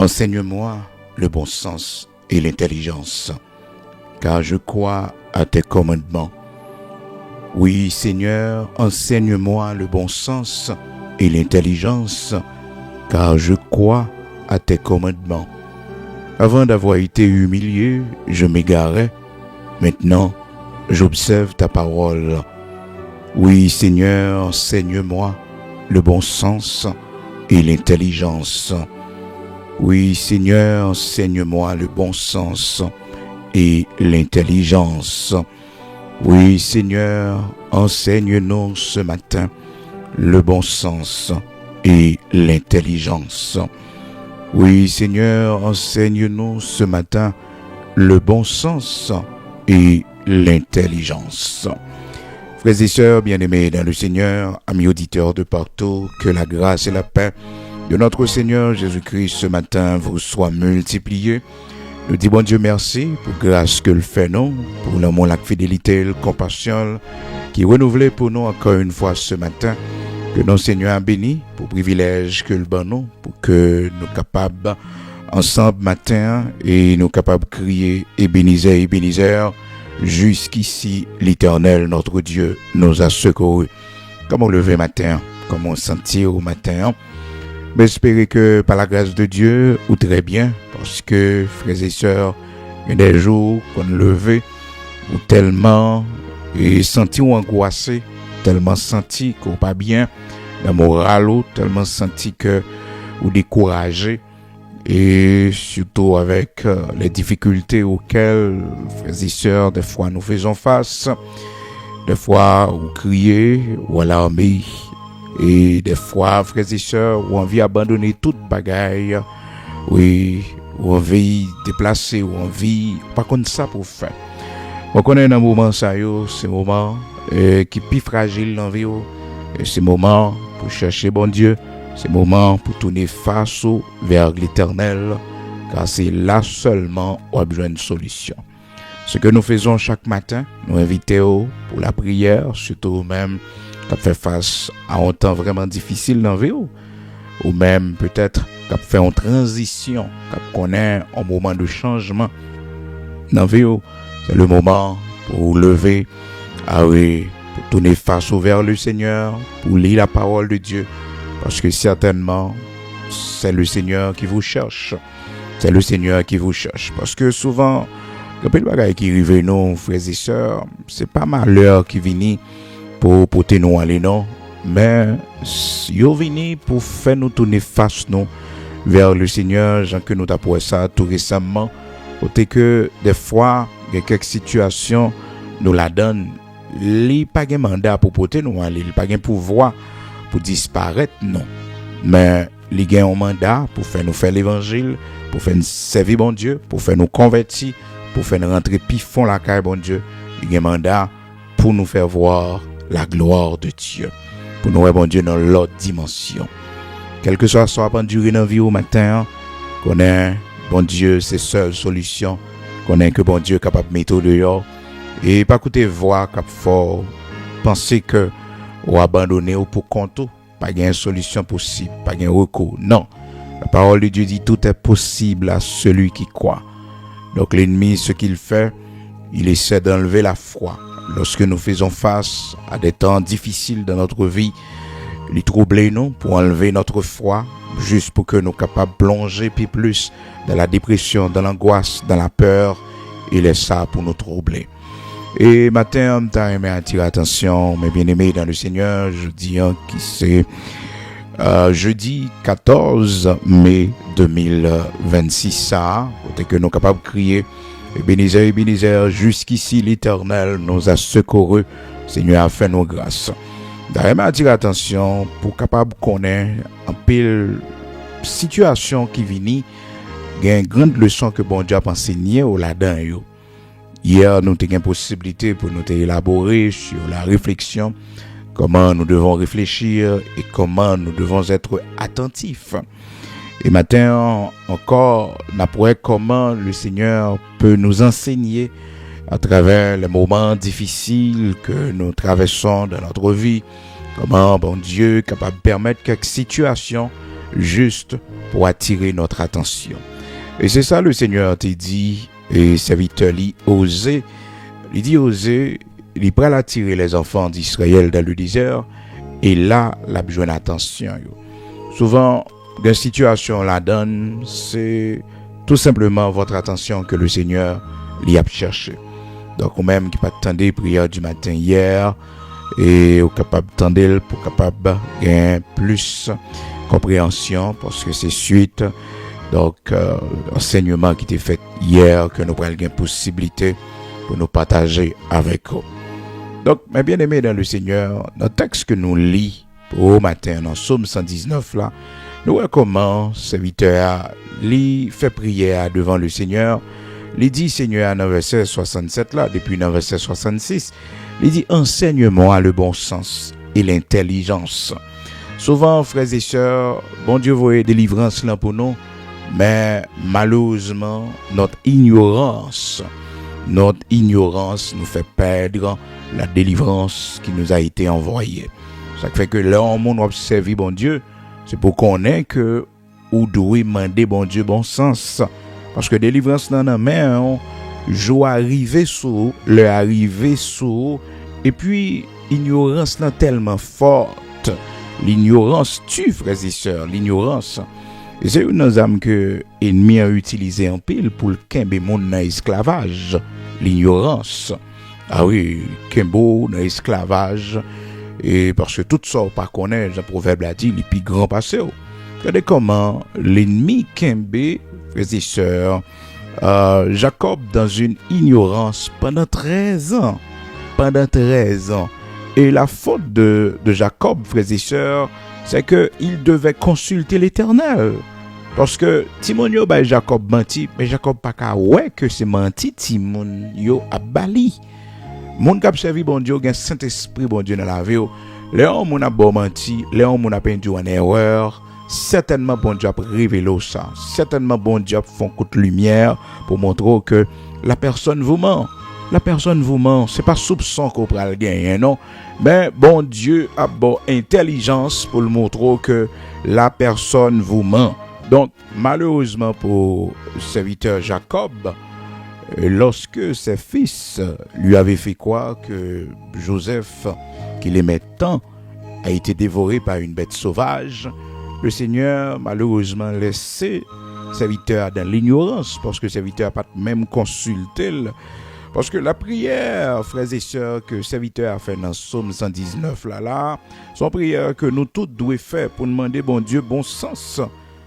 Enseigne-moi le bon sens et l'intelligence, car je crois à tes commandements. Oui, Seigneur, enseigne-moi le bon sens et l'intelligence, car je crois à tes commandements. Avant d'avoir été humilié, je m'égarais. Maintenant, j'observe ta parole. Oui, Seigneur, enseigne-moi le bon sens et l'intelligence. Oui, Seigneur, enseigne-moi le bon sens et l'intelligence. Oui, Seigneur, enseigne-nous ce matin le bon sens et l'intelligence. Oui, Seigneur, enseigne-nous ce matin le bon sens et l'intelligence. Frères et sœurs bien-aimés dans le Seigneur, amis auditeurs de partout, que la grâce et la paix de notre Seigneur Jésus-Christ ce matin vous soient multipliées. Nous disons bon Dieu merci pour grâce que le fait nous, pour l'amour, la fidélité, la compassion qui est renouvelée pour nous encore une fois ce matin. Que notre Seigneur a béni pour le privilège que le bon nous, pour que nous capables ensemble matin et nous capables de crier Ebenezer, jusqu'ici l'Éternel notre Dieu nous a secourus. Comment lever matin, comment sentir au matin. Mais j'espère que par la grâce de Dieu, ou très bien, parce que frères et sœurs, il y a des jours qu'on levé, ou tellement et senti ou angoissé, tellement senti qu'on pas bien, la morale, ou tellement senti que ou découragé, et surtout avec les difficultés auxquelles, frères et sœurs, des fois nous faisons face, des fois ou crier, ou alarmer, et des fois, frères et sœurs, ou envie d'abandonner toute bagaille, oui, ou envie de déplacer, ou envie, pas comme ça pour faire. On connaît un moment, ça, c'est un moment qui est plus fragile dans la vie, et c'est un moment pour chercher bon Dieu, c'est un moment pour tourner face vers l'Éternel, car c'est là seulement où on a besoin de solution. Ce que nous faisons chaque matin, nous invitons pour la prière, surtout même qui fait face à un temps vraiment difficile dans la vie, ou même peut-être qui fait une transition, qui connaît un moment de changement dans la vie. C'est le moment pour lever, pour tourner face vers le Seigneur, pour lire la parole de Dieu, parce que certainement, c'est le Seigneur qui vous cherche. C'est le Seigneur qui vous cherche. Parce que souvent, quand il y a des choses qui arrivent, nous, frères et sœurs, c'est pas malheur qui vient pour porter nous aller, non. Mais, ils viennent pour faire nous tourner face nous vers le Seigneur, genre que nous avons ça tout récemment. Côté que, des fois, il y a quelques situations, nous la donnent. Il n'y a pas de mandat pour porter nous aller, il n'y a pas de pouvoir pour disparaître, non. Mais il y a un mandat pour faire nous faire l'évangile, pour faire nous servir bon Dieu, pour faire nous convertir, pour faire nous rentrer pifon la caille bon Dieu. Il y a un mandat pour nous faire voir la gloire de Dieu, pour nous voir bon Dieu dans l'autre dimension. Quel que soit ce qu'on duré dans la vie au matin, connaît bon Dieu, c'est seule solution, connaît que bon Dieu est capable de mettre au dehors, et pas écouter voix cap fort, penser que ou abandonner ou pour compte, pas de solution possible, pas de recours. Non, la parole de Dieu dit tout est possible à celui qui croit. Donc l'ennemi, ce qu'il fait, il essaie d'enlever la foi. Lorsque nous faisons face à des temps difficiles dans notre vie, les troubler nous pour enlever notre foi, juste pour que nous capables de plonger puis plus dans la dépression, dans l'angoisse, dans la peur, il est ça pour nous troubler. Et matin, on t'a aimé attirer attention, mes bien-aimés dans le Seigneur, jeudi, qui c'est jeudi 14 mai 2026, ça, côté que nous sommes capables de crier, Ebenezer, jusqu'ici l'Éternel nous a secourus, Seigneur a fait nos grâces. D'ailleurs, attirer attention pour capable connaître un pile situation qui vient, il y a une grande leçon que bon Dieu a enseigné au là-dedans. Hier, nous avons une possibilité pour nous élaborer sur la réflexion, comment nous devons réfléchir et comment nous devons être attentifs. Et maintenant, encore, on apprend comment le Seigneur peut nous enseigner à travers les moments difficiles que nous traversons dans notre vie, comment bon Dieu est capable de permettre quelques situations juste pour attirer notre attention. Et c'est ça le Seigneur t'a dit, et serviteur lui osé, il dit osé, il prend attirer les enfants d'Israël dans le désert, et là, la besoin d'attention. Souvent, dans situation la donne, c'est tout simplement votre attention que le Seigneur l'y a cherché. Donc, ou même qui pas attendre prière du matin hier, et ou capable d'attendre pour capable gagner plus compréhension, parce que c'est suite donc enseignement qui était fait hier que nous prenons une possibilité pour nous partager avec vous. Donc, mes bien-aimés dans le Seigneur, notre texte que nous lisons au matin dans Psaume 119 là, nous voyons comment serviteur lui fait prière devant le Seigneur. Il dit Seigneur dans verset 67 là, depuis dans verset 66, il dit enseigne-moi le bon sens et l'intelligence. Souvent, frères et sœurs, bon Dieu voyait délivrance là pour nous, mais malheureusement, notre ignorance nous fait perdre la délivrance qui nous a été envoyée. Ça fait que là, on observe bon Dieu, c'est pour qu'on ait que ou doit demander bon Dieu bon sens. Parce que délivrance dans la main, je arriver sous, le arriver sous, et puis ignorance là tellement forte. L'ignorance tue, frères et sœurs, l'ignorance. Et c'est une âme que l'ennemi a utilisé en pile pour le kembe monde dans l'esclavage. L'ignorance. Ah oui, kembo dans l'esclavage. Et parce que tout ça, on pas connaît, le proverbe a dit, les plus grands passés. Regardez comment l'ennemi kembe, frères et sœurs, Jacob dans une ignorance pendant 13 ans. Pendant 13 ans. Et la faute de Jacob, frères et sœurs, c'est qu'il devait consulter l'Éternel. Parce que Timonio ba Jacob menti, mais Jacob pas ka ouais que c'est menti Timonio a bali. Moun k'ap servi bon Dieu, gen Saint-Esprit bon Dieu dans la vie. Léon moun a bon menti, Léon moun a pendu en erreur. Certainement bon Dieu a révélé ça. Certainement bon Dieu a fait un coup de lumière pour montrer que la personne vous ment. La personne vous ment, c'est pas soupçon qu'on pral gagner, non. Mais bon Dieu a bon intelligence pour le montrer que la personne vous ment. Donc, malheureusement pour le serviteur Jacob, lorsque ses fils lui avaient fait croire que Joseph, qu'il aimait tant, a été dévoré par une bête sauvage, le Seigneur malheureusement laissé le serviteur dans l'ignorance, parce que le serviteur n'a pas même consulté. Parce que la prière, frères et sœurs, que le serviteur a fait dans Psaume 119, son prière que nous tous devons faire pour demander bon Dieu bon sens,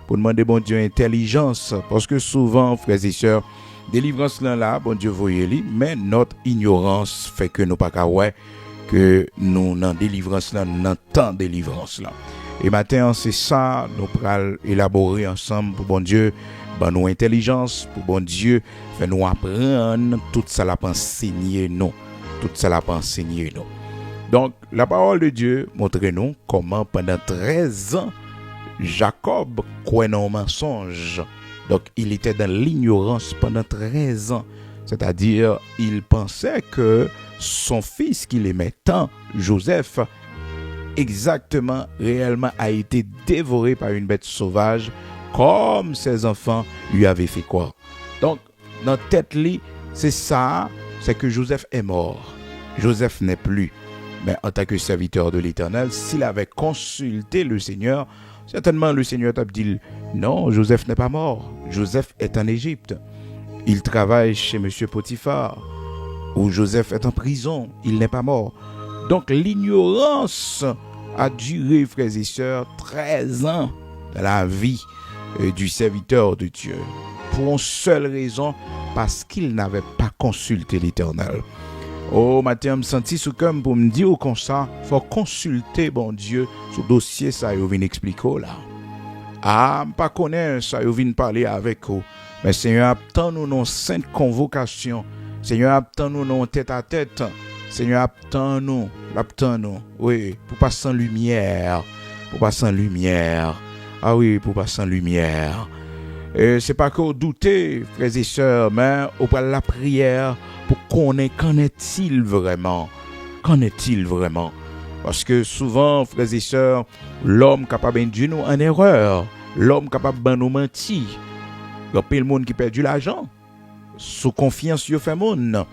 pour demander bon Dieu intelligence. Parce que souvent, frères et sœurs, délivrance là, bon Dieu voyez-le, mais notre ignorance fait que nous pas qu'à ouais que nous dans délivrance là, nous dans tant délivrance là. Et maintenant, c'est ça, nous pourrons élaborer ensemble pour bon Dieu, ben nous intelligence, pour bon Dieu, fait nous apprendre tout ça l'a enseigné nous, tout ça l'a enseigné nous. Donc, la parole de Dieu montre-nous comment pendant 13 ans, Jacob croyait dans un mensonge. Donc, il était dans l'ignorance pendant 13 ans. C'est-à-dire, il pensait que son fils qu'il aimait tant, Joseph, exactement, réellement a été dévoré par une bête sauvage, comme ses enfants lui avaient fait croire. Donc, dans tête li, c'est ça, c'est que Joseph est mort. Joseph n'est plus. Mais en tant que serviteur de l'Éternel, s'il avait consulté le Seigneur, certainement le Seigneur t'a dit, non, Joseph n'est pas mort. Joseph est en Égypte. Il travaille chez M. Potiphar. Ou Joseph est en prison. Il n'est pas mort. Donc l'ignorance a duré, frères et sœurs, 13 ans dans la vie du serviteur de Dieu. Pour une seule raison, parce qu'il n'avait pas consulté l'Éternel. Oh, matin, je me senti sous comme pour me dire comme ça, il faut consulter, bon Dieu, sur le dossier, ça, il vient expliquer là. Ah, pas connaître ça, il vient parler avec vous. Mais Seigneur, attends-nous dans sainte convocation. Seigneur, attends-nous dans tête à tête. Seigneur, attends-nous, oui, pour pas sans lumière, Ah oui, pour pas sans lumière. Et c'est pas qu'on douter, frères et sœurs, mais au pas la prière pour qu'on ait qu'en est-il vraiment. Parce que souvent, frères et sœurs, l'homme capable de nous en erreur. l'homme capable de nous mentir. Il y a plein de monde qui perdu l'argent. Sous confiance, il fait monde.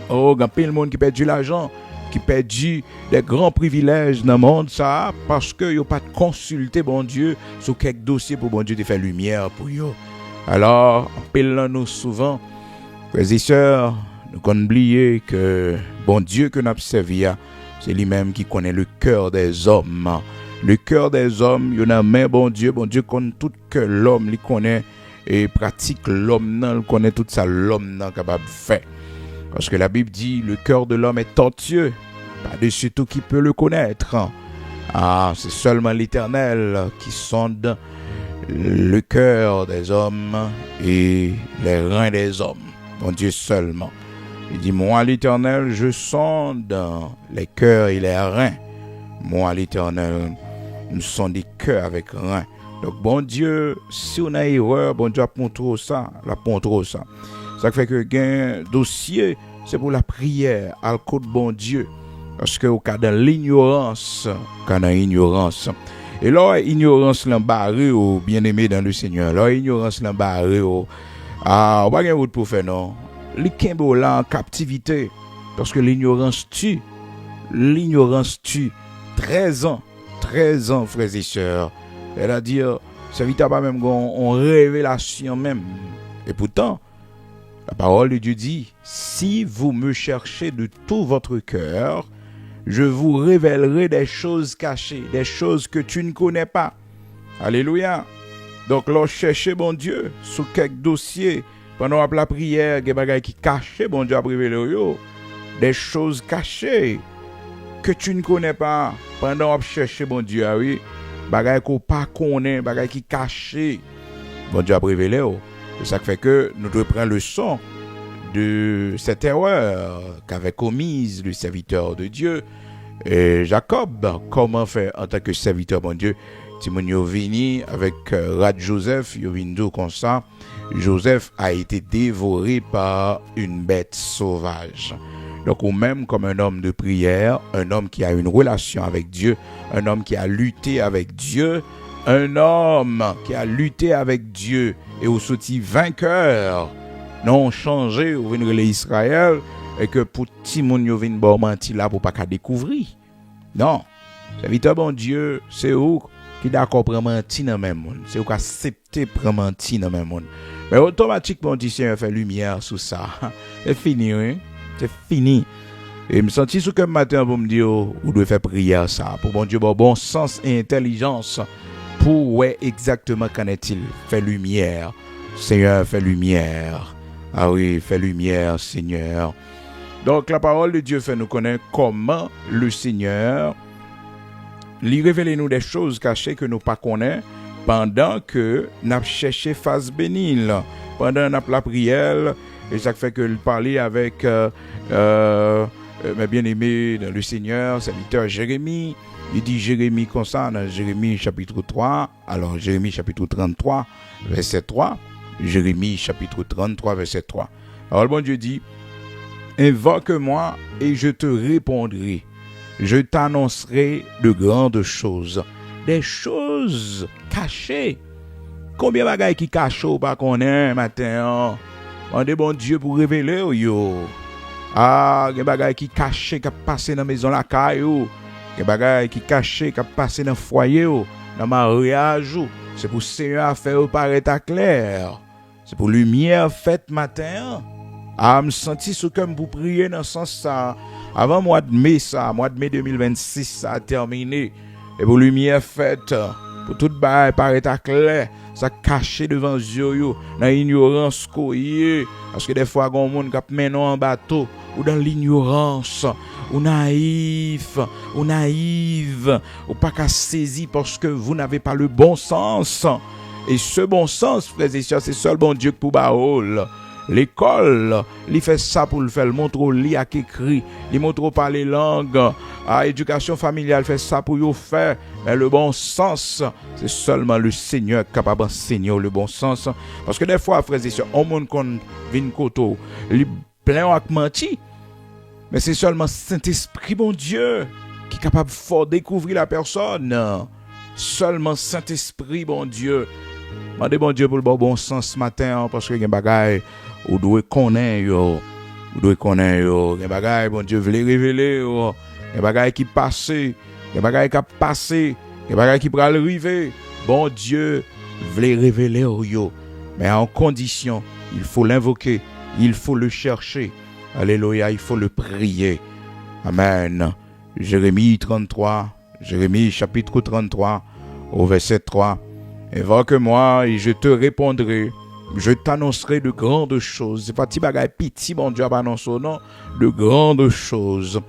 Oh, il y a plein de monde qui perdu l'argent, qui perdu des grands privilèges dans le monde, ça, parce que il n'y a pas de consulter bon Dieu sur quelques dossiers pour bon Dieu de faire lumière pour eux. Alors, appelons-nous souvent, frères et sœurs, nous qu'on oublier que bon Dieu que nous observons, c'est lui-même qui connaît le cœur des hommes. Le cœur des hommes, il y en a mais bon Dieu connaît tout que l'homme lui connaît et pratique l'homme, il connaît tout ça l'homme n'est capable de faire. Parce que la Bible dit, le cœur de l'homme est tortueux, par-dessus tout qui peut le connaître. Ah, c'est seulement l'Éternel qui sonde le cœur des hommes et les reins des hommes. Bon Dieu seulement. Il dit, moi l'Éternel, je sonde les cœurs et les reins. Moi l'Éternel, nous sonde des cœurs avec reins. Donc bon Dieu, si on a erreur, bon Dieu apprend trop ça, Ça fait que gain dossier, c'est pour la prière, à côté de bon Dieu. Parce que au cas de l'ignorance, et là, ignorance l'embarré au bien-aimé dans le Seigneur. Là, ignorance l'embarré au on va pas rien pour faire non. Les Kimbo là en captivité parce que l'ignorance tue. 13 ans, frères et sœurs. C'est-à-dire, ça vite pas même en révélation même. Et pourtant, la parole de Dieu dit, si vous me cherchez de tout votre cœur, je vous révélerai des choses cachées, des choses que tu ne connais pas. Alléluia. Donc, là, cherchez bon Dieu sous quelques dossiers. Pendant la prière, il y a des choses qui cachent, bon Dieu a révélé. Des choses cachées que tu ne connais pas. Pendant chercher bon Dieu, oui. Des choses qu'on pas connaît, des choses qui cachées. Bon Dieu a révélé. C'est ça qui fait que nous devons prendre le son de cette erreur qu'avait commise le serviteur de Dieu. Et Jacob, comment faire en tant que serviteur bon Dieu? Timon yo vini avec Rad Joseph, yo vini comme ça. Joseph a été dévoré par une bête sauvage. Donc, ou même comme un homme de prière, un homme qui a une relation avec Dieu, un homme qui a lutté avec Dieu, un homme qui a lutté avec Dieu et au sorti vainqueur, non changé ou venir l'Israël et que pour Timon yo vini bon menti là pour pas qu'à découvrir. Non, serviteur bon Dieu, c'est où qui d'accord prendre menti dans même monde, c'est où accepter prendre menti dans même monde. Mais automatiquement dit Seigneur fait lumière sur ça. C'est fini, hein? C'est fini. Et me senti sous comme matin pour me dire ou doit faire prière ça pour bon Dieu bon sens et intelligence pour ouais exactement qu'en est-il fait lumière. Seigneur fait lumière. Ah oui, fait lumière, Seigneur. Donc la parole de Dieu fait nous connaître comment le Seigneur lui révèle nous des choses cachées que nous pas connaît pendant que n'a cherché face bénile, pendant n'a la prière et ça fait que le parler avec mes bien-aimés dans le Seigneur, serviteur Jérémie. Il dit Jérémie comme ça dans Jérémie chapitre 3. Alors Jérémie chapitre 33 verset 3. Jérémie chapitre 33 verset 3. Alors le bon Dieu dit, invoque-moi et je te répondrai. Je t'annoncerai de grandes choses. Des choses cachées. Combien de bagailles qui cachent ou pas qu'on est matin? Demandez bon Dieu pour révéler yo. Ah, des bagailles qui cachent qui passé dans la maison la caillou. Des bagailles qui cachent qui passé dans le foyer dans mariage. C'est pour Seigneur faire paraître clair. C'est pour lumière faite matin. Ah, me senti sous comme pour prier dans ce sens ça. Avant mois de mai 2026 ça a terminé. Et pour lumière faite, pour tout bail paraître clair, ça caché devant yeux dans l'ignorance koye. Parce que des fois gon monde qui mène en bateau ou dans l'ignorance, ou naïf, ou naïve, ou pas qu'à saisir parce que vous n'avez pas le bon sens. Et ce bon sens, frères et sœurs, c'est seul bon Dieu pour baoul. L'école, il fait ça pour le faire, le montre li à écrit, il montre par les langues. À éducation familiale fait ça pour le faire. Mais le bon sens, c'est seulement le Seigneur capable d'enseigner le bon sens. Parce que des fois, frères et sœurs, on monde qu'on vient koto, il plein avec menti. Mais c'est seulement Saint-Esprit, bon Dieu, qui est capable de découvrir la personne. Seulement Saint-Esprit, bon Dieu. Mandez bon Dieu pour le bon sens ce matin, parce que il y a des bagailles ou doit connaître yo. Ou doit connaître yo. Il y a des bagailles, bon Dieu, veut révéler yo. Il y a des bagailles qui passent. Il y a des bagailles qui passent. Il y a des bagailles qui pourraient arriver. Bon Dieu, veut révéler yo. Mais en condition, il faut l'invoquer. Il faut le chercher. Alléluia, il faut le prier. Amen. Jérémie 33, Jérémie chapitre 33, au verset 3. Invoque-moi et je te répondrai. Je t'annoncerai de grandes choses. C'est pas petit bagay petit, mon Dieu, annonce non. De grandes choses.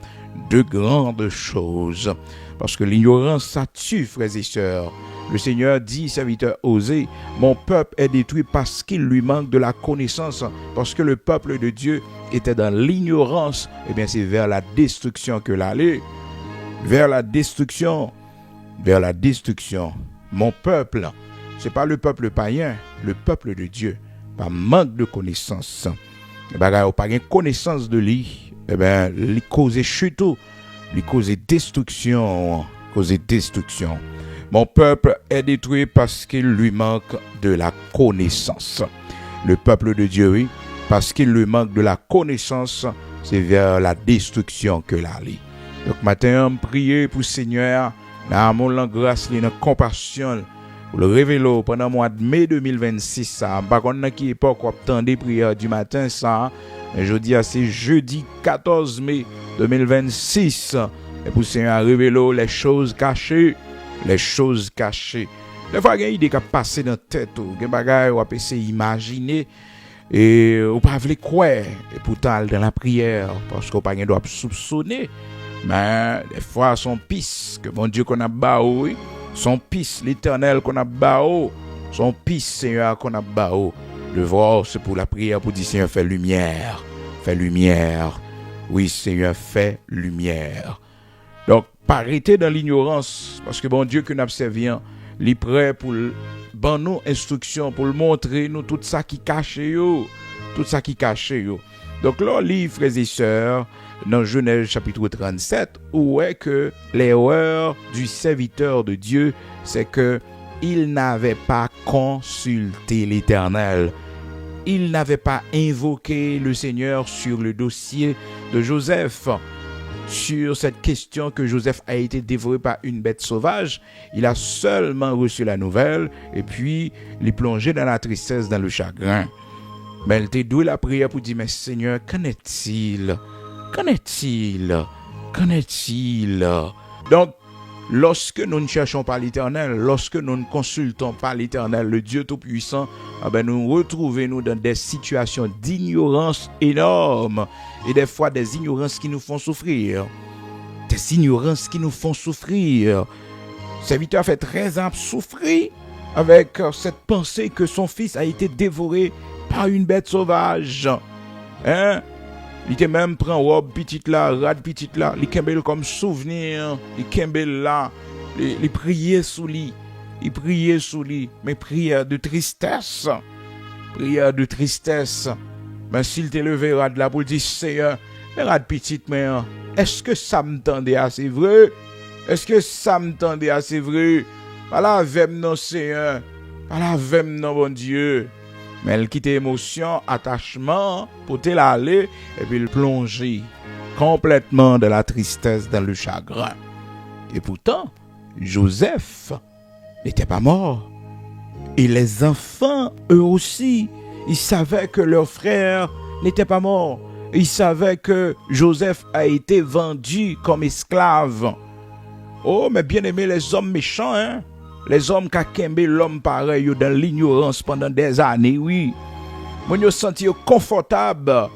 De grandes choses. Parce que l'ignorance, ça tue, frères et sœurs. Le Seigneur dit, serviteur Osée, mon peuple est détruit parce qu'il lui manque de la connaissance. Parce que le peuple de Dieu était dans l'ignorance. Eh bien, c'est vers la destruction que l'allée. Vers la destruction. Vers la destruction. Mon peuple, c'est pas le peuple païen, le peuple de Dieu. Par manque de connaissance. Eh bien, pas de connaissance de lui. Eh bien, il cause chute, il cause destruction. Cause destruction. Mon peuple est détruit parce qu'il lui manque de la connaissance. Le peuple de Dieu, oui, parce qu'il lui manque de la connaissance, c'est vers la destruction que l'aller. Donc, matin, priez pour le Seigneur, dans mon grâce, dans compassion, pour le révéler pendant le mois de mai 2026. Ça, par contre, qui époque, on attend des prières du matin, ça, je dis c'est jeudi 14 mai 2026. Et pour le Seigneur révéler les choses cachées. Les choses cachées. Des fois, il y a une idée qui passe dans la tête. Il y a des bagages où on peut s'imaginer. Et on ne peut pas croire. Et pourtant, dans la prière, parce qu'on ne peut pas soupçonner. Mais des fois, son pisse, que mon Dieu qu'on a baou, son pisse, l'éternel qu'on a baou, son pisse, Seigneur qu'on a baou. Le voir, c'est pour la prière, pour dire, Seigneur, fais lumière. Fais lumière. Oui, Seigneur, fais lumière. Donc, pas arrêter dans l'ignorance, parce que bon Dieu que nous observions, il est prêt pour ban nous instructions, pour le montrer nous tout ça qui cache yo, tout ça qui cache yo. Donc là, livre frères et sœurs, dans Genèse chapitre 37, où est que l'erreur du serviteur de Dieu, c'est que il n'avait pas consulté l'Éternel. Il n'avait pas invoqué le Seigneur sur le dossier de Joseph. Sur cette question que Joseph a été dévoré par une bête sauvage, il a seulement reçu la nouvelle et puis il est plongé dans la tristesse, dans le chagrin. Mais il t'a doué la prière pour dire, mais Seigneur, qu'en est-il? Qu'en est-il? Qu'en est-il? Donc, lorsque nous ne cherchons pas l'Éternel, lorsque nous ne consultons pas l'Éternel, le Dieu Tout-Puissant, nous retrouvons dans des situations d'ignorance énormes et des fois des ignorances qui nous font souffrir. Des ignorances qui nous font souffrir. Le serviteur fait 13 ans souffrir avec cette pensée que son fils a été dévoré par une bête sauvage. Hein? Il était même prend robe petite là, rad petite là, il kembel comme souvenir, il kembel là, il priait sous lui, mais prière de tristesse. Mais s'il te levé rad là pour dire Seigneur, rad petite mais est-ce que ça me tendait assez vrai? Pas la vem non Seigneur, pas la vem non bon Dieu. Mais elle quitte émotion, attachement, pour te l'aller, et puis le plonger complètement dans la tristesse, dans le chagrin. Et pourtant, Joseph n'était pas mort. Et les enfants, eux aussi, ils savaient que leur frère n'était pas mort. Ils savaient que Joseph a été vendu comme esclave. Oh, mais bien aimé les hommes méchants, hein? Les hommes qui ont kembe l'homme pareil dans l'ignorance pendant des années, oui. Moi, je senti confortable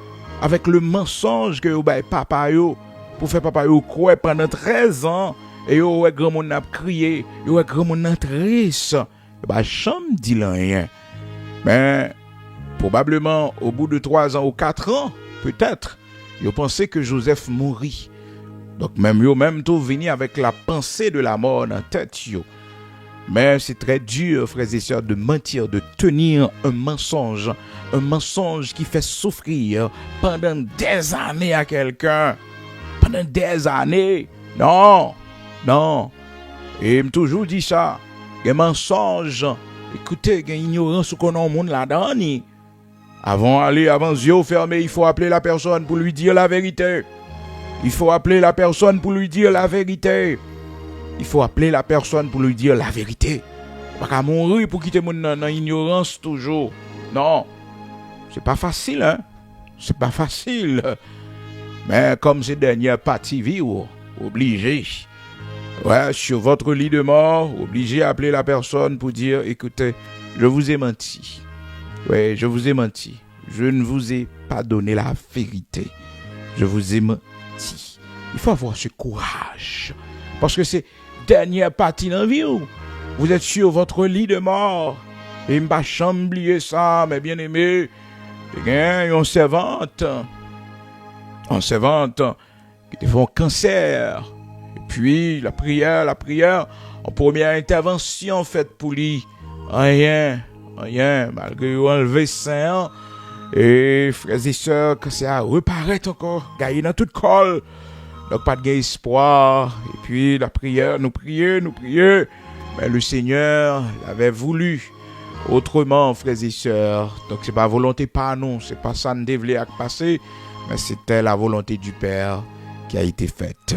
avec le mensonge que vous avez papa yo pour faire papa yo croire pendant 13 ans et yo ouais grand monde a crié, yo ouais grand monde triste. Bah jamais dit rien. Mais probablement au bout de 3 ans ou 4 ans, peut-être, yo pensé que Joseph mourit. Donc même tout venu avec la pensée de la mort dans tête yo. Mais c'est très dur, frères et sœurs, de mentir, de tenir un mensonge qui fait souffrir pendant des années à quelqu'un. Pendant des années. Non. Et il m'a toujours dit ça. il y a mensonge. Écoutez, il y a ignorance qu'on a au monde là-dedans. Avant les yeux fermés, il faut appeler la personne pour lui dire la vérité. Il faut appeler la personne pour lui dire la vérité. Il faut appeler la personne pour lui dire la vérité. Pas qu'à mourir pour quitter mon dans ignorance toujours. Non. C'est pas facile, hein. C'est pas facile. Mais comme ces dernières parties vivent, obligé. Ouais, sur votre lit de mort, obligé à appeler la personne pour dire, écoutez, je vous ai menti. Ouais, je vous ai menti. Je ne vous ai pas donné la vérité. Je vous ai menti. Il faut avoir ce courage. Parce que c'est dernière partie dans la vie. Vous êtes sur votre lit de mort. Et il ne m'a pas oublier ça, mes bien-aimés. Il y a une servante. Une servante qui te font cancer. Et puis, la prière. En première intervention faite pour lui. Rien. Malgré enlever 5 ans. Et frères et sœurs, quand ça reparaît encore, gagné dans toute colle. Donc pas de espoir. Et puis la prière, nous prions. Mais le Seigneur l'avait voulu autrement, frères et sœurs. Donc c'est pas volonté pas non, c'est pas ça nous devait passer, mais c'était la volonté du Père qui a été faite.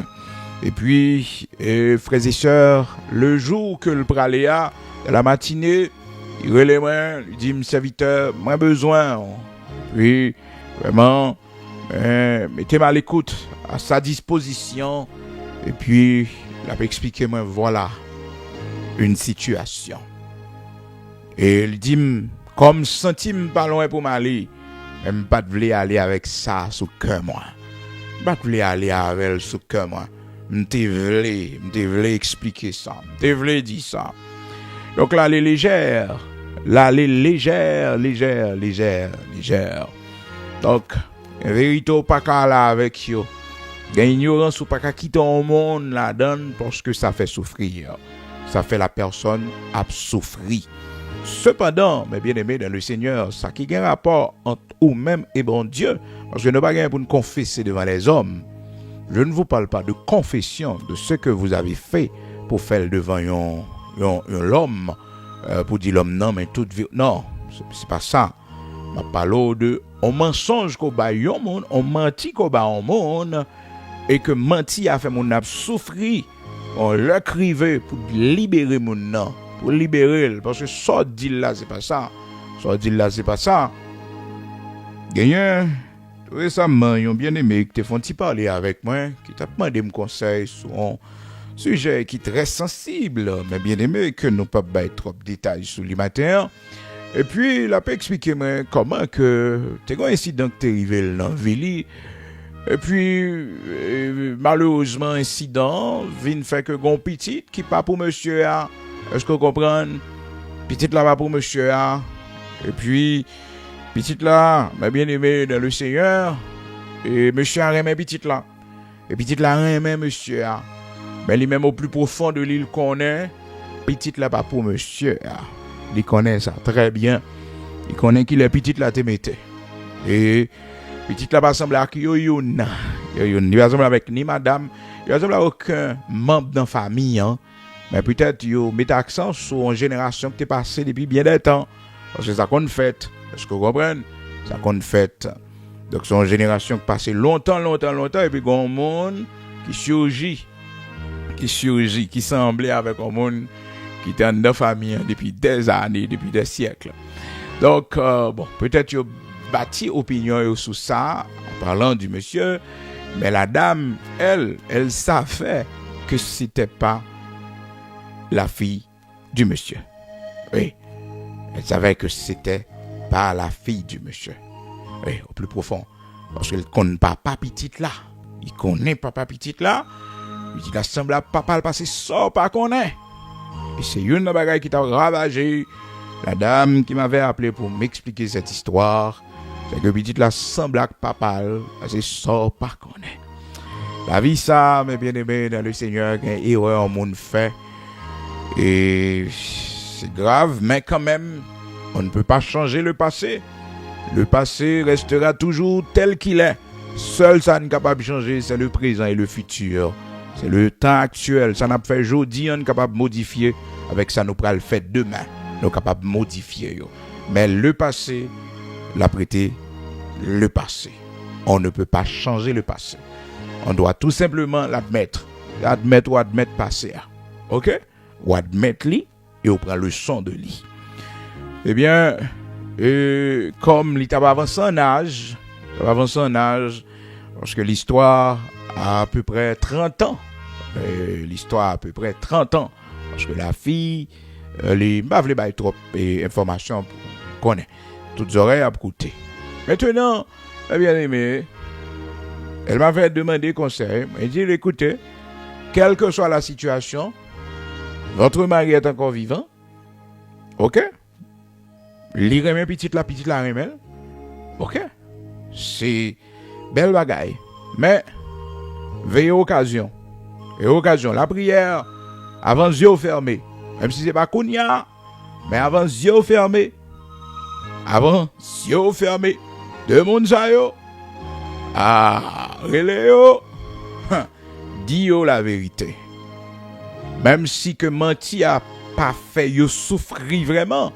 Et puis, frères et sœurs, le jour que le praléa, de la matinée, il relève moi, lui dit, mon serviteur, moi besoin. Puis, vraiment, mettez-moi à l'écoute, à sa disposition. Et puis, il a expliqué, moi, voilà, une situation. Et il dit, comme centime pas loin pour m'aller, même pas de vouloir aller avec ça sous cœur, moi. Pas de vouloir aller avec elle sous cœur, moi. M'te voulais expliquer ça. M'te voulais dire ça. Donc là, elle est légère. Légère. Donc, en vérité, pas qu'à là avec yo. L'ignorance ou pas qu'à quitter au monde là-dedans parce que ça fait souffrir. Ça fait la personne à souffrir. Cependant, mes bien-aimés dans le Seigneur, ça qui a un rapport entre vous-même et bon Dieu, parce que nous n'avons pas pour nous confesser devant les hommes. Je ne vous parle pas de confession de ce que vous avez fait pour faire devant l'homme, pour dire l'homme non, mais toute vie. Non, c'est pas ça. Je parle de on mensonge qu'on bat au monde, on mentit qu'on bat au monde, et que menti a fait mon âme souffrir. On l'écrivait pour libérer mon nom, pour libérer, parce que ça dit là, c'est pas ça. Gagnant, tout récemment, ils ont bien aimé que tu font parler avec moi, qui t'a demandé mon conseil sur un sujet qui est très sensible, mais bien aimé que nous ne pouvons pas être trop de détails sur le matin. Et puis, il a pas expliqué moi comment que tu as un incident que tu es arrivé dans la ville. Et puis, malheureusement, incident, vient faire que gon petite qui pas pour monsieur a. Est-ce que vous comprenez? Petite là pas pour monsieur a. Et puis, petite là, m'a bien aimé dans le Seigneur. Et monsieur a aimé petite là. Et petite là a aimé monsieur a. Mais lui-même au plus profond de l'île connaît, petite là pas pour monsieur a. Il connaît ça très bien. Il connaît qu'il est petite là te mette. Et petite là pas semble à yoyoun. Il va semble avec ni madame, il va semble à aucun membre dans famille hein. Mais peut-être yo met accent sur une génération qui t'est passée depuis bien des temps parce que ça qu'on fait. Est-ce que vous comprenez? Ça qu'on fait. Donc c'est une génération qui passée longtemps et puis un monde qui surgit, qui semblait avec un monde qui était dans la famille depuis des années, depuis des siècles. Donc, bon, peut-être qu'il y a bâti opinion sur ça, en parlant du monsieur, mais la dame, elle savait que c'était pas la fille du monsieur. Oui, elle savait que c'était pas la fille du monsieur. Oui, au plus profond. Parce qu'elle ne connaît pas papa petite là. Il connaît papa petite là. Il a semblé à papa le passé ça, pas connaît. Et c'est une bagaille qui t'a ravagé. La dame qui m'avait appelé pour m'expliquer cette histoire, c'est que petite là semble à papa, c'est ça pas connaît. La vie ça, mes bien-aimés dans le Seigneur, il y a une erreur au monde fait. Et c'est grave, mais quand même, on ne peut pas changer le passé. Le passé restera toujours tel qu'il est. Seul ça n'est capable de changer, c'est le présent et le futur. C'est le temps actuel. Ça n'a pas fait aujourd'hui, on est capable de modifier. avec ça nous pral faire demain. Nous capables de modifier. Mais le passé, l'a prêté le passé. On ne peut pas changer le passé. On doit tout simplement l'admettre. Admettre ou admettre passé. OK? Ou admettre lui et on prend le son de lui. Eh bien, comme il t'a avancé en âge, parce que l'histoire a à peu près 30 ans. L'histoire a à peu près 30 ans. Parce que la fille, les bavle bay trop informations pour connaître. Toutes oreilles à écouter. Maintenant, bien aimé, elle m'avait demandé conseil. Elle dit, écoutez, quelle que soit la situation, votre mari est encore vivant. OK? Li remen petite la remen. OK? C'est belle bagaille. Mais, veillez occasion. Et occasion, la prière, avant yeux fermés. Même si c'est pas kounya, mais avant yeux fermés. Avant yeux fermés. De moun sa yo. Ah, relé yo. Dis yo la vérité. Même si que menti a pas fait yo souffrir vraiment.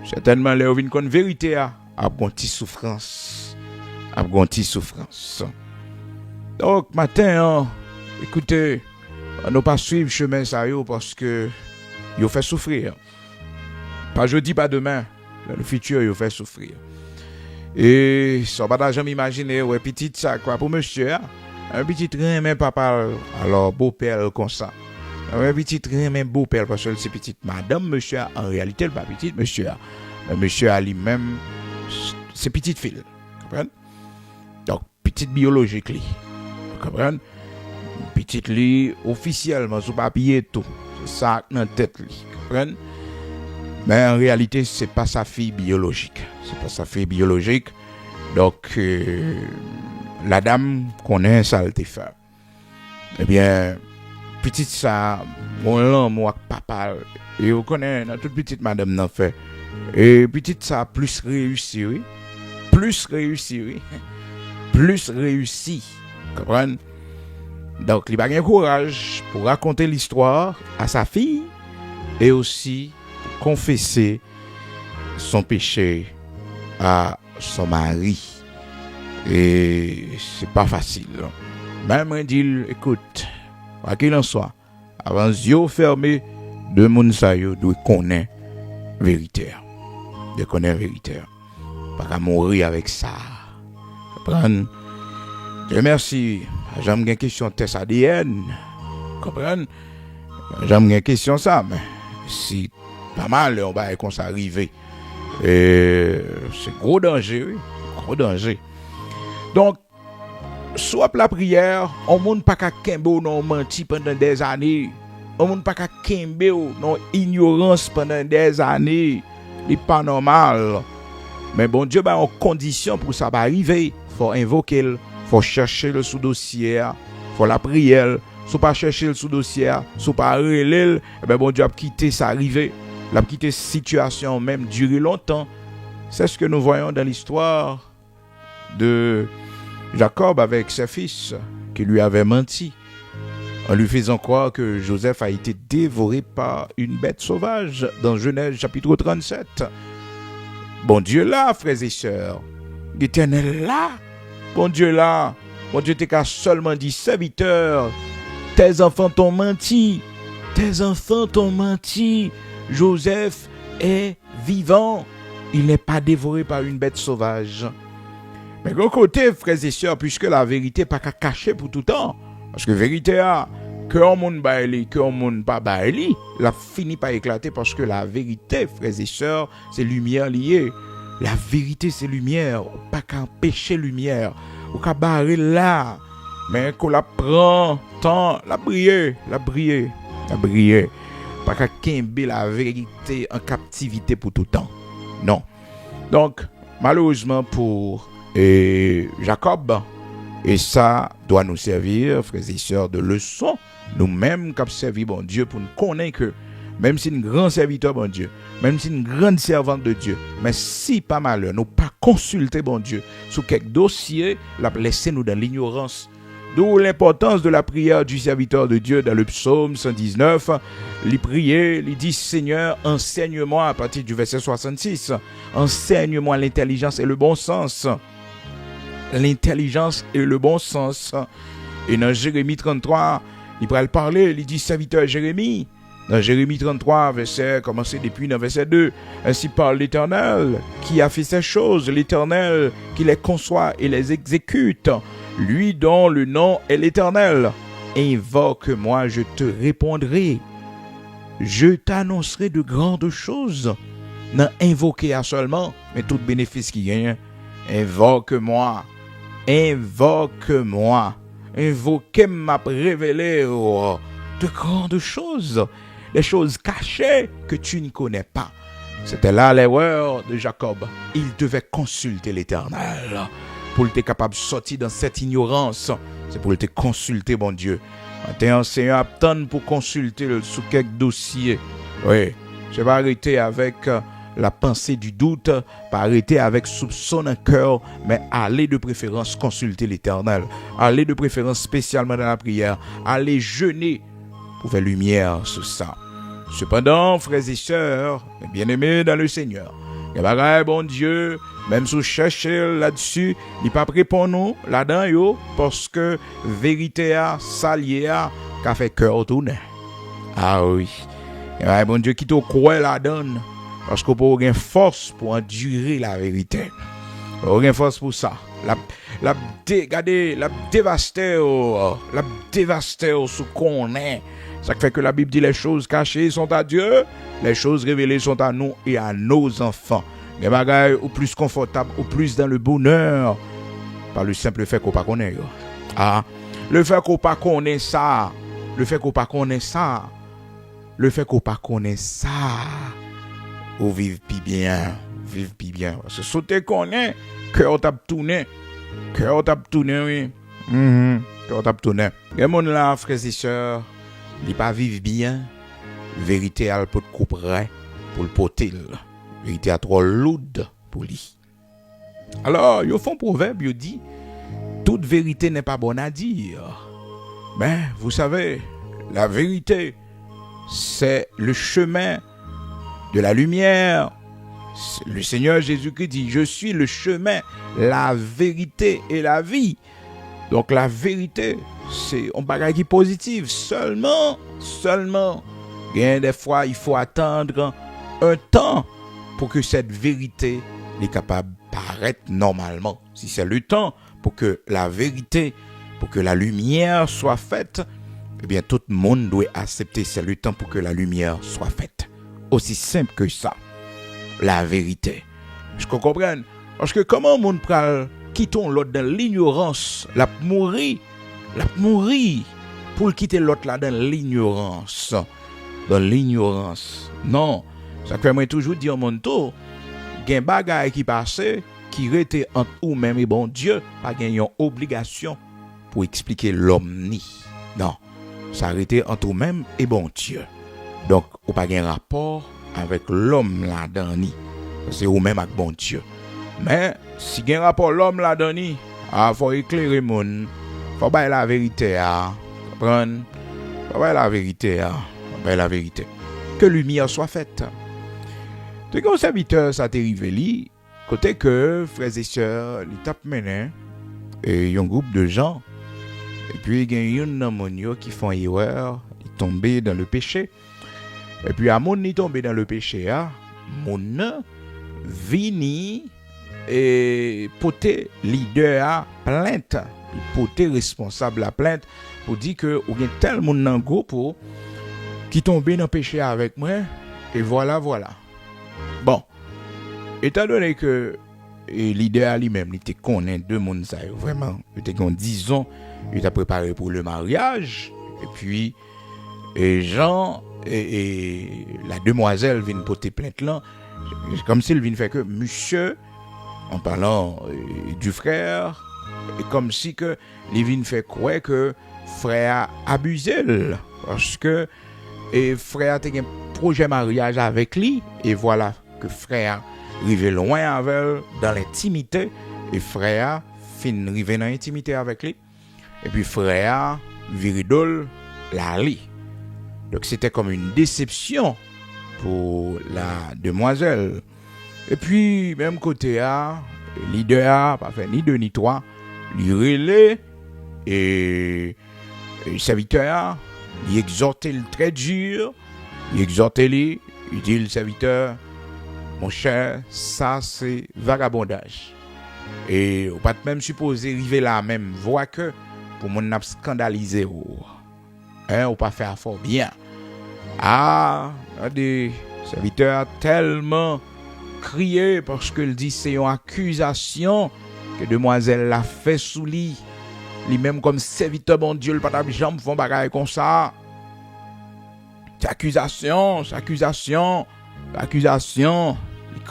Certainement, les ovines qu'on vérité a gonti souffrance. A gonti souffrance. Donc, matin, écoutez, on ne pas suivre chemin ça yo parce que yo fait souffrir. Pas jeudi, pas demain. Dans le futur, yo fait souffrir. Et ça va jamais imaginer, ouais, petit ça, quoi, pour monsieur, un petit train, même papa, alors beau-père comme ça. Un petit train, même beau-père, parce que c'est petite madame, monsieur, en réalité, pas petit monsieur. Mais monsieur a lui-même, c'est petite fille. Vous comprenez? Donc, petite biologique, lui. Vous comprenez? Petite lui, officiellement, sous papier et tout. C'est ça dans la tête, lui. Vous comprenez? Mais en réalité, c'est pas sa fille biologique. C'est pas sa fille biologique. Donc, la dame connaît ça, elle te fait. Eh bien, petite ça, mon lan, moi, papa, et on connaît, toute petite madame n'a fait. Et petite ça, plus réussi, oui. Plus réussi, oui. Plus réussi. Comprenez? Donc, il a un courage pour raconter l'histoire à sa fille et aussi confesser son péché à son mari. Et c'est pas facile. Même un dit, écoute, quoi qu'il en soit, avant yeux fermés, de moun sa yo doit connaître vérité. De connaître vérité. Pas qu'à mourir avec ça. Comprendre? Dieu merci. J'aime une question test ADN. Comprendre? J'aime une question ça, mais si pas mal, on va comme ça arriver. Et c'est gros danger, oui. Gros danger. Donc, soit la prière, on ne peut pas kembe non menti pendant des années. On ne peut pas kembe non ignorance pendant des années. C'est pas normal. Mais bon Dieu, en condition pour ça va arriver, faut invoquer, faut chercher le sous-dossier, faut la prière. Si pas chercher le sous-dossier, si pas relève, bon Dieu a quitté ça arriver. La petite situation même durer longtemps. C'est ce que nous voyons dans l'histoire de Jacob avec ses fils qui lui avaient menti en lui faisant croire que Joseph a été dévoré par une bête sauvage dans Genèse chapitre 37. Bon Dieu là, frères et sœurs, l'Éternel là, bon Dieu là, bon Dieu t'a seulement dit serviteur, tes enfants t'ont menti, tes enfants t'ont menti. Joseph est vivant. Il n'est pas dévoré par une bête sauvage. Mais d'un côté, frères et sœurs, puisque la vérité n'est pas cachée pour tout temps, parce que la vérité a, que on monde baili, que on monde pas baili, la finit par éclater parce que la vérité, frères et sœurs, c'est lumière liée. La vérité, c'est lumière. Pas qu'empêcher lumière. Ou qu'à barrer là. Mais qu'on la prend, tant, la briller. Pas qu'à kembe la vérité en captivité pour tout temps. Non. Donc, malheureusement pour Jacob, et ça doit nous servir, frères et sœurs, de leçon, nous-mêmes qui avons servi bon Dieu pour nous connaître que, même si nous grand serviteur bon Dieu, même si nous grande servante de Dieu, mais si pas malheur, nous pas consulter bon Dieu sur quelques dossiers, la laisser nous dans l'ignorance D'où l'importance de la prière du serviteur de Dieu dans le psaume 119. Il priait, il dit Seigneur, enseigne-moi à partir du verset 66. Enseigne-moi l'intelligence et le bon sens. L'intelligence et le bon sens. Et dans Jérémie 33, il pourrait parler, il dit serviteur Jérémie. Dans Jérémie 33, verset, commencé depuis dans verset 2, ainsi parle l'Éternel qui a fait ces choses, l'Éternel qui les conçoit et les exécute, lui dont le nom est l'Éternel. Invoque-moi, je te répondrai. Je t'annoncerai de grandes choses. Non invoquer à seulement, mais tout bénéfice qui gagne. Invoque-moi. Invoque-moi. Invoquez m'a révélé de grandes choses. Des choses cachées que tu ne connais pas. C'était là l'erreur de Jacob. Il devait consulter l'Éternel. Pour être capable de sortir dans cette ignorance, c'est pour te consulter, bon Dieu. Tu es enseignant à attendre pour consulter sous quelques dossiers. Oui, je vais arrêter avec la pensée du doute, pas arrêter avec soupçon dans le cœur, mais aller de préférence consulter l'Éternel. Aller de préférence spécialement dans la prière. Aller jeûner pour faire lumière sur ça. Cependant, frères et sœurs, bien-aimés dans le Seigneur, et bagaille, bon Dieu, même si vous cherchez là-dessus, il n'est pas prêt pour nous, là-dedans, yo, parce que vérité a, salier a, qu'a fait cœur tourner. Ah oui. Et bien, bon Dieu, qui te croit là-dedans, parce qu'on peut avoir force pour endurer la vérité. On a force pour ça. La dévaster, ce qu'on est. Ça fait que la Bible dit les choses cachées sont à Dieu, les choses révélées sont à nous et à nos enfants. Les bagailles au plus confortable, au plus dans le bonheur, par le simple fait qu'on pas connaît. Ah, le fait qu'on pas connaît ça, le fait qu'on pas connaît ça, le fait qu'on pas connaît ça, ou vivre plus bien, Parce que sauter connaît, cœur tape tourner, oui. Cœur tape tourner. Et mon là, frères et sœurs, il pas vivre bien, vérité à peut couper pour le poter. Vérité à trop lourde pour lui. Alors, il font proverbe, il dit toute vérité n'est pas bonne à dire. Mais vous savez, la vérité, c'est le chemin de la lumière. Le Seigneur Jésus-Christ dit je suis le chemin, la vérité et la vie. Donc la vérité, c'est un bagage qui est positif. Seulement, bien des fois, il faut attendre un temps pour que cette vérité est capable de paraître normalement. Si c'est le temps pour que la vérité, pour que la lumière soit faite, eh bien tout le monde doit accepter. C'est le temps pour que la lumière soit faite. Aussi simple que ça. La vérité. Je comprends. Parce que comment le monde peut quitter l'autre dans l'ignorance, la mourir pour quitter l'autre là dans l'ignorance. Non. Ça fait moi toujours dire mon tour, gen bagay qui passe qui rete entre ou même et bon Dieu, pas gen yon obligation pour expliquer l'homme ni. Non. Ça rete entre ou même et bon Dieu. Donc, ou pas gen rapport avec l'homme là-dedans ni. C'est ou même avec bon Dieu. Mais si gen rapport l'homme là-dedans ni, faut éclairer moun, faut bailler la vérité comprendre? Faut bailler la vérité. Que lumière soit faite. De gros serviteur ça t'est arrivé côté que frères et sœurs, l'étape mené et un groupe de gens et puis il y a une monio qui font erreur, ils tombent dans le péché. Et puis à mon ni tombé dans le péché mon vini et poté leader à plainte, poté responsable à plainte pour dire que ou bien tel monde dans groupe qui tombé dans le péché avec moi et voilà. Bon, étant donné que leader lui-même, il était connaît deux mondes ça vraiment, il était qu'on 10 ans, il était préparé pour le mariage et puis Jean et la demoiselle viennent porter plainte là, comme s'il vient faire que monsieur en parlant du frère et comme si que il vient faire croire que frère a abusé parce que frère a un projet mariage avec lui et voilà que frère arrive loin avec elle dans l'intimité et frère fin arrive dans l'intimité avec lui Et puis frère, Viridol, l'a li. Donc c'était comme une déception pour la demoiselle. Et puis, même côté A, le leader A, pas fait ni deux ni trois, lui relais et le serviteur, il exhortait le très dur, il exhortait lui, il dit le serviteur, mon cher, ça c'est vagabondage. Et on pas même supposé arriver la même voie que pour mon n'a scandalisé ou on pas faire fort bien. Ah, des serviteurs tellement crié parce que dit c'est une accusation que demoiselle l'a fait sous lit. Lui-même comme serviteur bon Dieu, le pas jamais font bagaille comme ça. C'est accusation. Il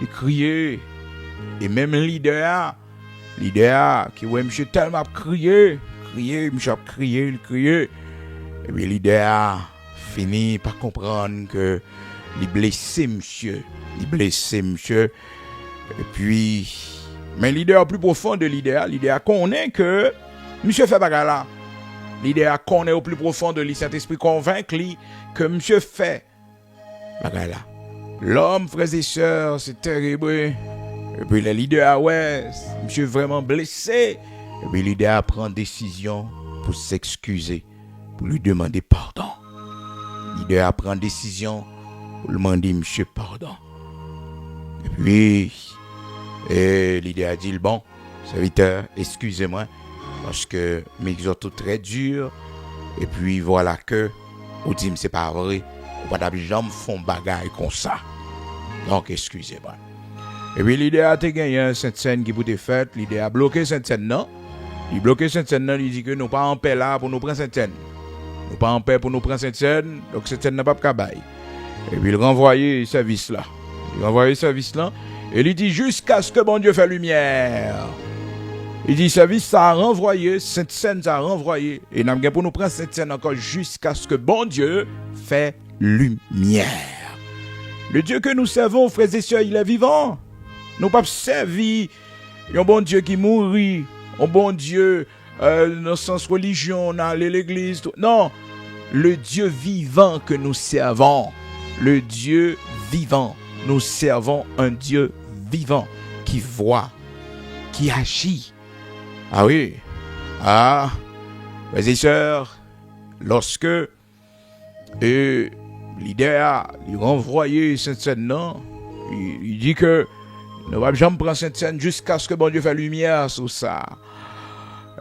criait. Et même leader qui ouais monsieur tellement crié. Et puis leader fini par comprendre que il blessé monsieur. Et puis mais leader plus profond de leader connaît que monsieur fait bagarre là. Leader connaît au plus profond de lui, Saint-Esprit convainc lui que monsieur fait bagarre là. L'homme, frères et sœurs, c'est terrible. Et puis le leader monsieur vraiment blessé. Et puis le leader prend décision pour s'excuser, pour lui demander pardon. Le leader prend décision pour lui demander monsieur pardon. Et puis le leader a dit bon, serviteur, excusez-moi parce que mes exhortes très dur. Et puis voilà que on dit c'est pas vrai, on va jamais font bagaille comme ça. Donc excusez-moi. Et puis l'idée a gagné cette scène qui pouvait faite, l'idée a bloqué cette scène non. Il bloqué cette scène non, il dit que nous pas en paix là pour nous prendre cette scène. Nous pas en paix pour nous prendre cette scène, donc cette scène n'a pas cabaye. Et puis il renvoyait service là. Et il dit jusqu'à ce que bon Dieu fait lumière. Il dit service ça a renvoyé, cette scène ça a renvoyé et n'a pas pour nous prendre cette scène encore jusqu'à ce que bon Dieu fait lumière. Le Dieu que nous servons, frères et sœurs, il est vivant. Nous pas servi un bon Dieu qui mourit, un bon Dieu dans le sens religion, on a l'église. Non, le Dieu vivant que nous servons. Le Dieu vivant. Nous servons un Dieu vivant qui voit, qui agit. Ah oui. Ah, frères et sœurs, lorsque l'idée a renvoyé cette scène-là, il dit que ne va jamais prendre cette scène jusqu'à ce que bon Dieu fasse lumière sur ça.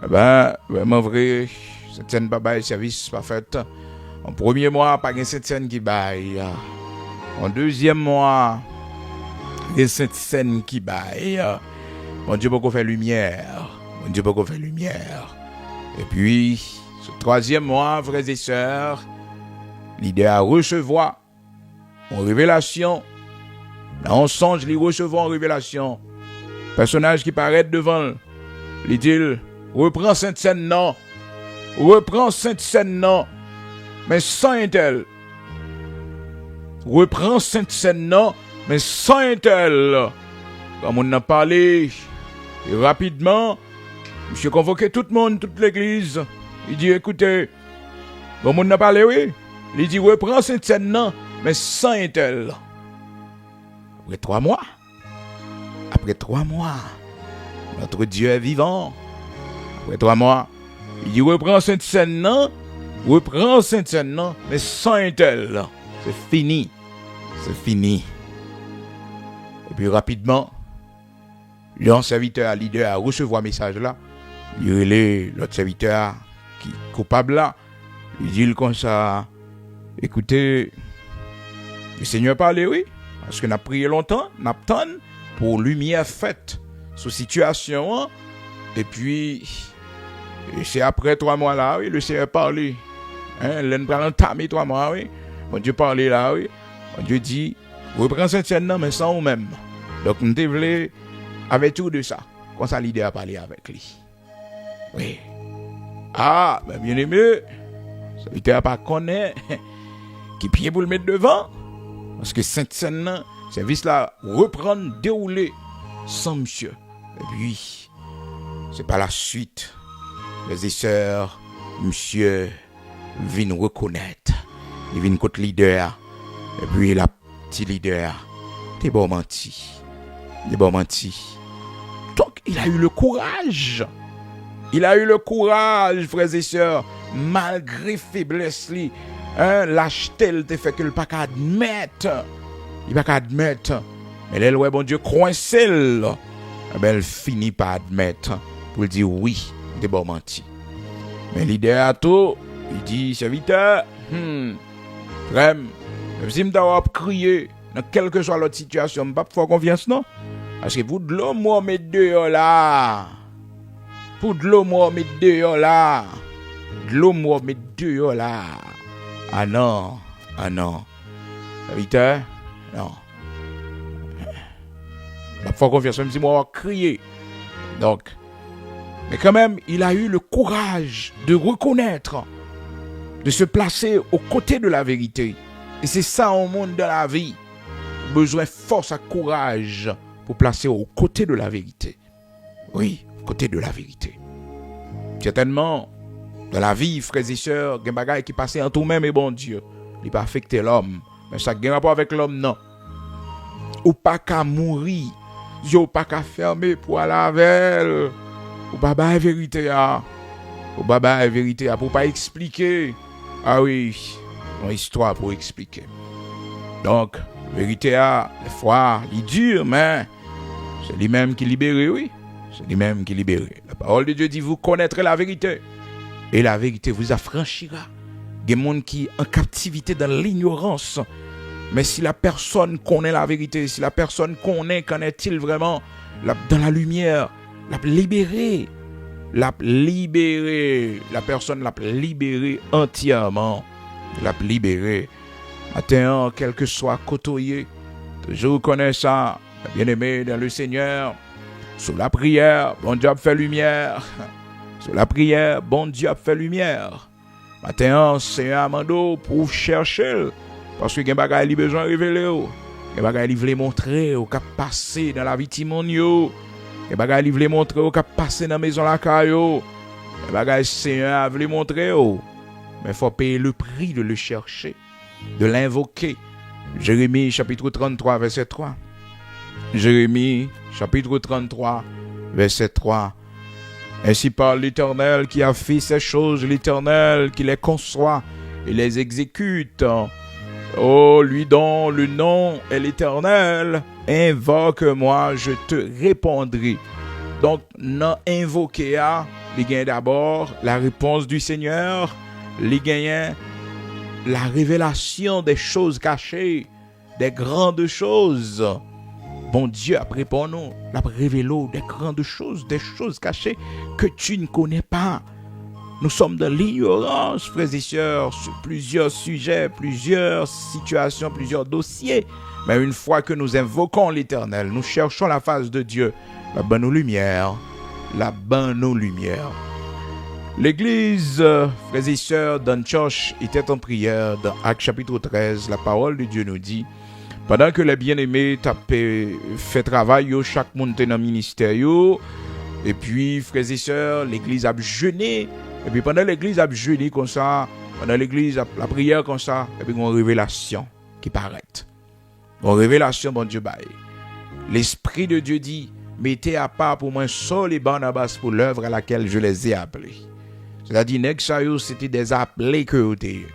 Eh ben, vraiment vrai, cette scène pas bail service pas fait. En premier mois, pas cette scène qui baille. En deuxième mois, il y a cette scène qui baille. Bon Dieu beaucoup fait lumière. Et puis, ce troisième mois, frères et sœurs, l'idée à recevoir en révélation. Dans un songe, il recevoir en révélation. Personnage qui paraît devant, il dit, reprends cette scène, non. Mais sans un tel. Reprends cette scène, non. Mais sans un tel. Comme on a parlé, et rapidement, monsieur convoqué tout le monde, toute l'église. Il dit, écoutez, comme on a parlé, oui. Il dit, reprends cette scène, non. Mais sans un tel. Après 3 mois, notre Dieu est vivant. Après 3 mois, il dit reprends cette scène, non, mais sans un tel. C'est fini. Et puis rapidement, l'un serviteur leader a recevoir un message là. Il relève l'autre serviteur qui est coupable là. Il dit comme ça, écoutez, le Seigneur parle, oui. Parce qu'on a prié longtemps, n'a pas pour lumière faite sur situation. Et puis, c'est après 3 mois là, oui, le Seigneur parlait. L'un prend un tamé 3 mois, oui. Bon Dieu parlait là, oui. Bon Dieu dit, reprends cette scène, mais sans vous-même. Donc, nous devons avec tout de ça. Quand ça l'idée a parlé avec lui. Oui. Ah, ben bien aimé, ça ne pas connaître qui pied pour le mettre devant. Parce que cette scène-là, service là, reprendre, dérouler sans monsieur. Et puis, c'est pas la suite. Les et sœurs, monsieur, vient reconnaître. Il vient contre leader. Et puis, la petite leader, t'es bon menti. T'es bon menti. Donc, il a eu le courage. Il a eu le courage, frères et sœurs, malgré faiblesse, lâcheté, il te fait que le pas qu'à admettre. Il pas qu'à admettre. Mais là, ouais, bon Dieu, coincé, elle finit par admettre. Pour dire oui, t'es bon menti. Mais leader à tout, il dit, serviteur, frère, même si je dois crier, dans quelle que soit l'autre situation, je ne peux pas faire confiance, non? Parce que pour de l'eau, moi, mes deux là. Pour de l'eau, moi, mes deux là. De l'eau, moi, mes deux là. Ah non, ah non. Serviteur, non. Je ne peux pas faire confiance, même si moi, je vais crier. Donc, mais quand même, il a eu le courage de reconnaître, de se placer aux côtés de la vérité. Et c'est ça au monde de la vie. Besoin de force et courage pour placer aux côtés de la vérité. Oui, aux côtés de la vérité. Certainement, dans la vie, frères et sœurs, il y a des bagages qui passent entre nous-mêmes et bon Dieu. Il n'est pas affecté l'homme. Mais ça n'a rapport avec l'homme, non. Ou pas qu'à mourir. Ou pas qu'à fermer pour aller avec elle. Ou pas la vérité. Ou pas la vérité. Pour pas expliquer. Ah oui, une histoire pour expliquer. Donc, vérité, des fois, il est dur, mais c'est lui-même qui libère, oui. C'est lui-même qui libère. La parole de Dieu dit, vous connaîtrez la vérité. Et la vérité vous affranchira. Il y a des gens qui sont en captivité dans l'ignorance. Mais si la personne connaît la vérité, si la personne connaît, qu'en est-il vraiment dans la lumière, la libérer. La personne l'a libérée entièrement. La libérée. Maintenant, quel que soit côtoyé, toujours connais ça, bien-aimé dans le Seigneur. Sous la prière, bon Dieu a fait lumière. Sous la prière, bon Dieu a fait lumière. Maintenant, c'est un amando pour chercher. Parce que les bagages ont besoin de révéler. Les bagages veulent montrer au cap passé dans la vie timonio. Les bagages veulent montrer au cap passé dans la maison la caillou. Les bagages Seigneur veulent montrer. Mais il faut payer le prix de le chercher, de l'invoquer. Jérémie chapitre 33 verset 3. Jérémie chapitre 33 verset 3. Ainsi parle l'Éternel qui a fait ces choses, l'Éternel qui les conçoit et les exécute. Oh, lui dont le nom est l'Éternel, invoque-moi, je te répondrai. Donc, non invoquer à, les gains d'abord la réponse du Seigneur, les gains la révélation des choses cachées, des grandes choses. Bon Dieu a répondu, la révélé des grandes choses, des choses cachées que tu ne connais pas. Nous sommes dans l'ignorance, frères et sœurs, sur plusieurs sujets, plusieurs situations, plusieurs dossiers. Mais une fois que nous invoquons l'Éternel, nous cherchons la face de Dieu, la bonne lumière, la bonne lumière. L'église, frères et sœurs, d'Antioche était en prière. Dans Actes chapitre 13, la parole de Dieu nous dit, pendant que les bien-aimés fait travail, chaque monde était dans le ministère. Et puis, frères et sœurs, l'église a jeûné. Et puis pendant l'église a jeûné comme ça, pendant l'église la prière comme ça, et puis une révélation qui paraît. Une révélation, bon Dieu, baille. L'Esprit de Dieu dit, mettez à part pour moi Saul et Barnabas pour l'œuvre à laquelle je les ai appelés. C'est-à-dire, nèg sa yo, c'était des appelés que vous étiez.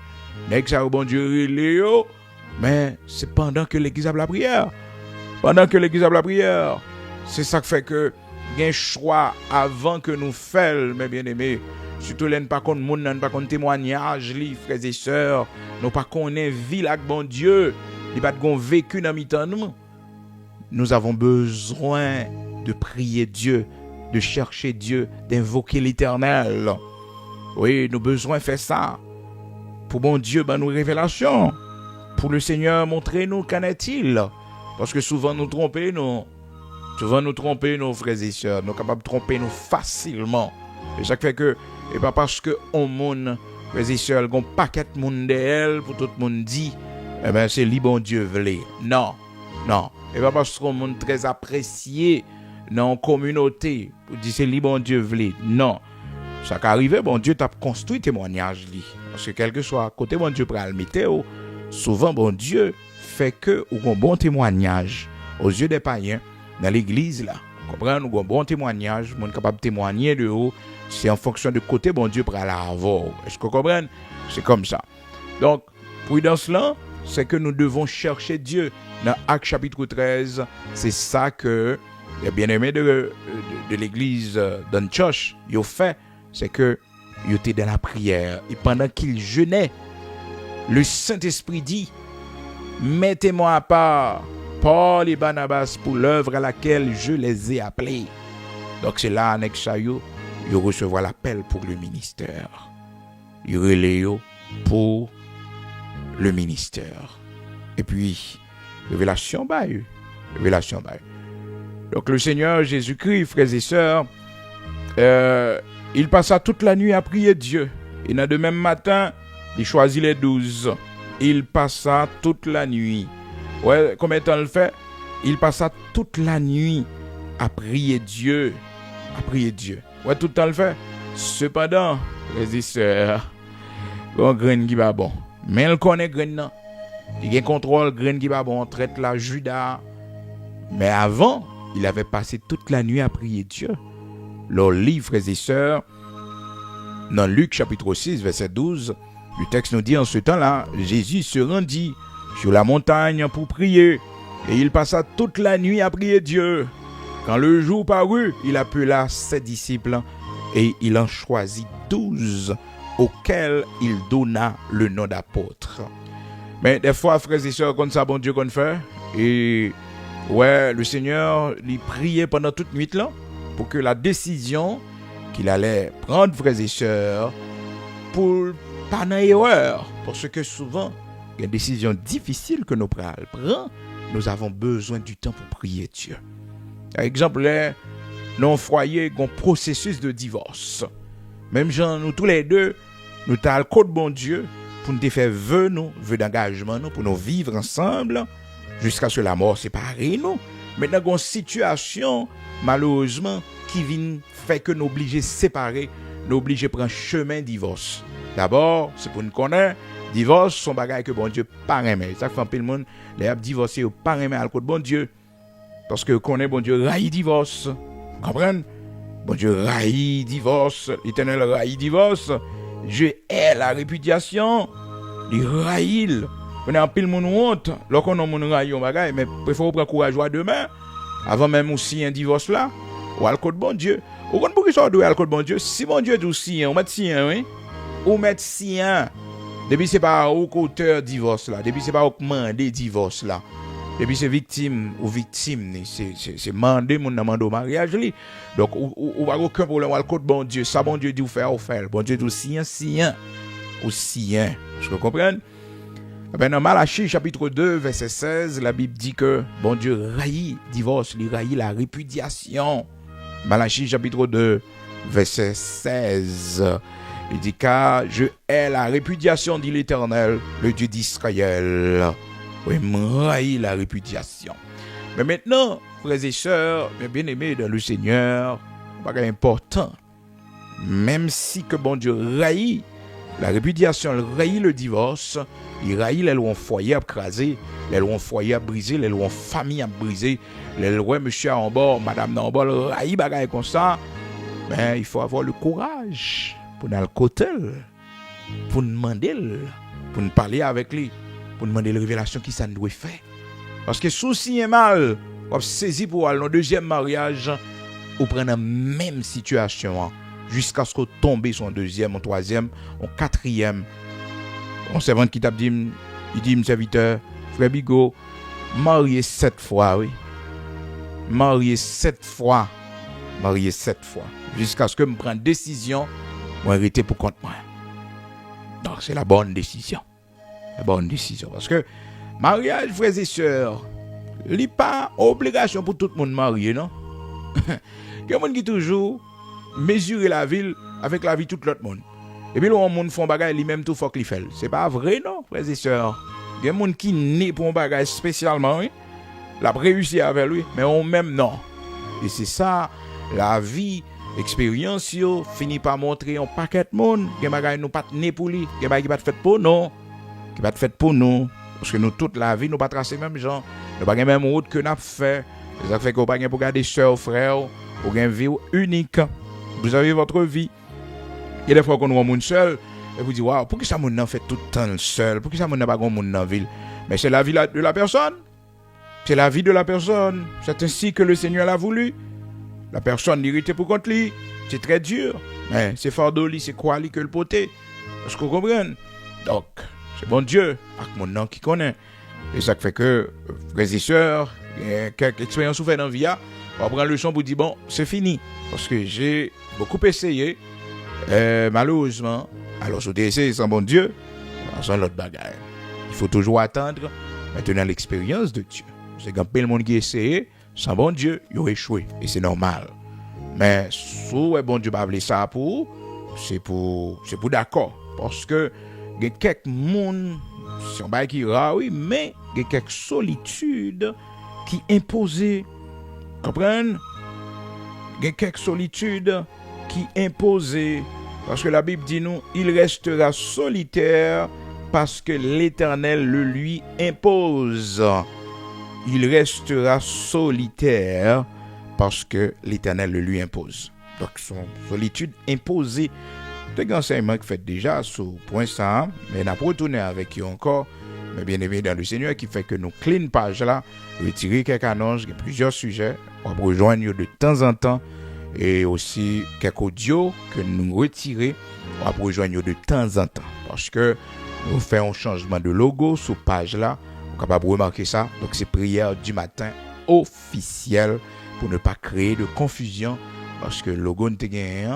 Nèg sa yo, bon Dieu, relé yo, mais c'est pendant que l'église a la prière. Pendant que l'église a la prière. C'est ça qui fait que il y a un choix avant que nous fassions, mes bien-aimés. Surtout les pas contre monde, pas contre témoignage, les frères et sœurs, nous pas connaît vie avec bon Dieu, il pas de vécu dans mi-temps nous. Nous avons besoin de prier Dieu, de chercher Dieu, d'invoquer l'Éternel. Oui, nous avons besoin de faire ça. Pour bon Dieu, nous révélation. Pour le Seigneur, montrez-nous qu'en est-il. Parce que souvent nous trompons, nos frères et sœurs. Nous sommes capables de tromper nous facilement. Et ça fait que, et pas parce que on monde, frères et sœurs, qu'on paquet de monde d'elle, pour tout le monde dit, eh ben c'est li bon Dieu voulait. Non. Et pas parce qu'on monde très apprécié dans une communauté pour dire c'est lui bon Dieu voulait. Non. Ça qui arrive, bon Dieu t'a construit témoignage li. Parce que quel que soit côté bon Dieu pral mettre, souvent bon Dieu fait que ou un bon témoignage aux yeux des païens dans l'église là. Comprendre ou un bon témoignage, mon capable de témoigner de haut, c'est en fonction de côté bon Dieu pral avoir. Est-ce que vous comprenez? C'est comme ça. Donc, prudence là, c'est que nous devons chercher Dieu. Dans Actes chapitre 13, c'est ça que les bien-aimés de l'église d'Antioche, ils ont fait. C'est que ils étaient dans la prière. Et pendant qu'ils jeûnaient, le Saint-Esprit dit, mettez-moi à part Paul et Barnabas pour l'œuvre à laquelle je les ai appelés. Donc c'est là, avec ça, ils recevront l'appel pour le ministère. Ils relaient pour le ministère. Et puis, révélation by eux. Révélation by eux. Donc le Seigneur Jésus-Christ, frères et sœurs, il passa toute la nuit à prier Dieu. Et dans le même matin, il choisit les 12. Il passa toute la nuit. Ouais, combien de temps il fait? Il passa toute la nuit à prier Dieu. À prier Dieu. Ouais, tout le temps il fait. Cependant, frères et sœurs, un grain qui va bon. Mais il connaît grain non. Il a contrôle grain qui va bon. On traite la Judas. Mais avant, il avait passé toute la nuit à prier Dieu. Leurs livres, frères et sœurs, dans Luc chapitre 6, verset 12, le texte nous dit en ce temps-là, Jésus se rendit sur la montagne pour prier, et il passa toute la nuit à prier Dieu. Quand le jour parut, il appela ses disciples, et il en choisit 12, auxquels il donna le nom d'apôtres. Mais des fois, frères et sœurs, comme ça, bon Dieu qu'on fait, et ouais, le Seigneur, il priait pendant toute nuit là, pour que la décision qu'il allait prendre, frères et sœurs, pour pas dans erreur. Parce que souvent, il y a des décisions difficiles que nous prenons. Nous avons besoin du temps pour prier Dieu. Par exemple, dans un foyer, il y a un processus de divorce. Même gens, nous tous les deux, nous avons le code bon Dieu pour nous faire vœux d'engagement, pour nous vivre ensemble jusqu'à ce que la mort sépare nous. Maintenant, il y a une situation, malheureusement, qui vient faire que nous obligés de séparer, nous obligés de prendre chemin divorce. D'abord, c'est pour nous connaître, divorce, son bagage que bon Dieu pas aimer. Ça fait un peu le monde, les divorcés, pas aimer à le côté bon Dieu. Parce que connaît bon Dieu raille divorce. Comprenez? Bon Dieu raille divorce, l'Éternel raille divorce. Dieu est la répudiation. Il raille. On a un peu le monde honte, lorsqu'on a mon raille, on bagage, mais préfère prendre courage à demain, avant même aussi un divorce là, ou à le côté bon Dieu. Ou quand vous sortez à le côté bon Dieu, si bon Dieu dit aussi, on met sien, oui, ou met sien. Depuis c'est pas au auteur divorce là, depuis c'est pas au mandé divorce là. Depuis c'est victime ou victime, c'est mandé mon demande au mariage li. Donc ou pas aucun problème à le côté bon Dieu, ça bon Dieu dit ou faire. Bon Dieu dit sien ou sien. Je comprends? Dans Malachie chapitre 2 verset 16, la Bible dit que bon Dieu raillit divorce, il raillit la répudiation. Malachie chapitre 2 verset 16, il dit car je hais la répudiation, dit l'Éternel, le Dieu d'Israël. Oui, me raillit la répudiation. Mais maintenant, frères et sœurs, mes bien-aimés dans le Seigneur, c'est important. Même si que bon Dieu raillit la répudiation, il raillit le divorce, il raillit les lois foyer à craser, les lois foyer à briser, les lois famille à briser, les lois monsieur en bas, madame en bas, raillit bagaille comme ça. Ben, il faut avoir le courage pour aller le côté, pour demander, pour nous parler avec lui, pour demander la révélation qui ça nous doit faire. Parce que souci est mal, on saisi pour aller dans le deuxième mariage, ou prendre la même situation, jusqu'à ce qu'on tombe son deuxième, en troisième, en quatrième. On servant qui t'a dit, il dit, mon serviteur, frère Bigot, marié 7 fois, oui. Marié 7 fois. Jusqu'à ce que je prenne décision, je vais arrêter pour compte moi. Donc, c'est la bonne décision. Parce que, mariage, frères et sœurs, il n'y a pas obligation pour tout le monde marié, non? Il y a des gens qui toujours mesurer la ville avec la vie de tout l'autre monde. Et puis, le monde font bagage lui-même tout faut qu'il fait. C'est pas vrai, non, frères et sœurs? Il y a des gens qui naissent pour un bagage spécialement, oui. La réussir avec lui, mais on même non. Et c'est ça, la vie, expérience, yo, finit par montrer un paquet de monde, que bagay nous pas né pour lui, que bagay qui pas fait pour nous, qui pas fait pour nous. Parce que nous, toute la vie, nous pas tracer même gens, nous pas même route que nous avons fait. Ça fait qu'on pas pour garder soeur, frère, pour une vie unique. Vous avez votre vie. Il y a des fois qu'on voit monde seul, et vous dites, waouh, pourquoi ça monde fait tout le temps seul? Pourquoi ça monde pas grand monde dans la ville? Mais c'est la vie de la personne. C'est la vie de la personne. C'est ainsi que le Seigneur l'a voulu. La personne l'irrite pour contre lui. C'est très dur. Mais c'est fardeau, c'est quoi que le poté? Est-ce que vous comprenez? Donc, c'est bon Dieu, avec mon nom qui connaît. Et ça fait que, frères et sœurs, quelques expériences vous faites dans la vie, on va prendre le leçon pour dire, bon, c'est fini. Parce que j'ai beaucoup essayé. Malheureusement, alors je essayé sans bon Dieu, sans l'autre bagarre. Il faut toujours attendre maintenant l'expérience de Dieu. C'est quand le monde qui essaye, sans bon Dieu, il a échoué. Et c'est normal. Mais si bon Dieu va appeler ça c'est pour d'accord. Parce que il y a quelques monde, c'est un bail qui rare, oui, mais il y a quelques solitudes qui imposent. Comprenez? Il y a quelques solitudes qui imposent. Parce que la Bible dit nous, il restera solitaire parce que l'Éternel le lui impose. Il restera solitaire parce que l'Éternel le lui impose. Donc, son solitude imposée. C'est un enseignement que fait déjà sur point ça, mais on a retourné avec eux encore. Mais bien évidemment, dans le Seigneur qui fait que nous clean page là, retirer quelques annonces, il y a plusieurs sujets. On va rejoindre de temps en temps. Et aussi quelques audios que nous retirons, on va rejoindre de temps en temps. Parce que nous faisons un changement de logo sur page là. Vous êtes capable de remarquer ça. Donc c'est prière du matin officielle pour ne pas créer de confusion. Parce que le logo n'est pas gagné.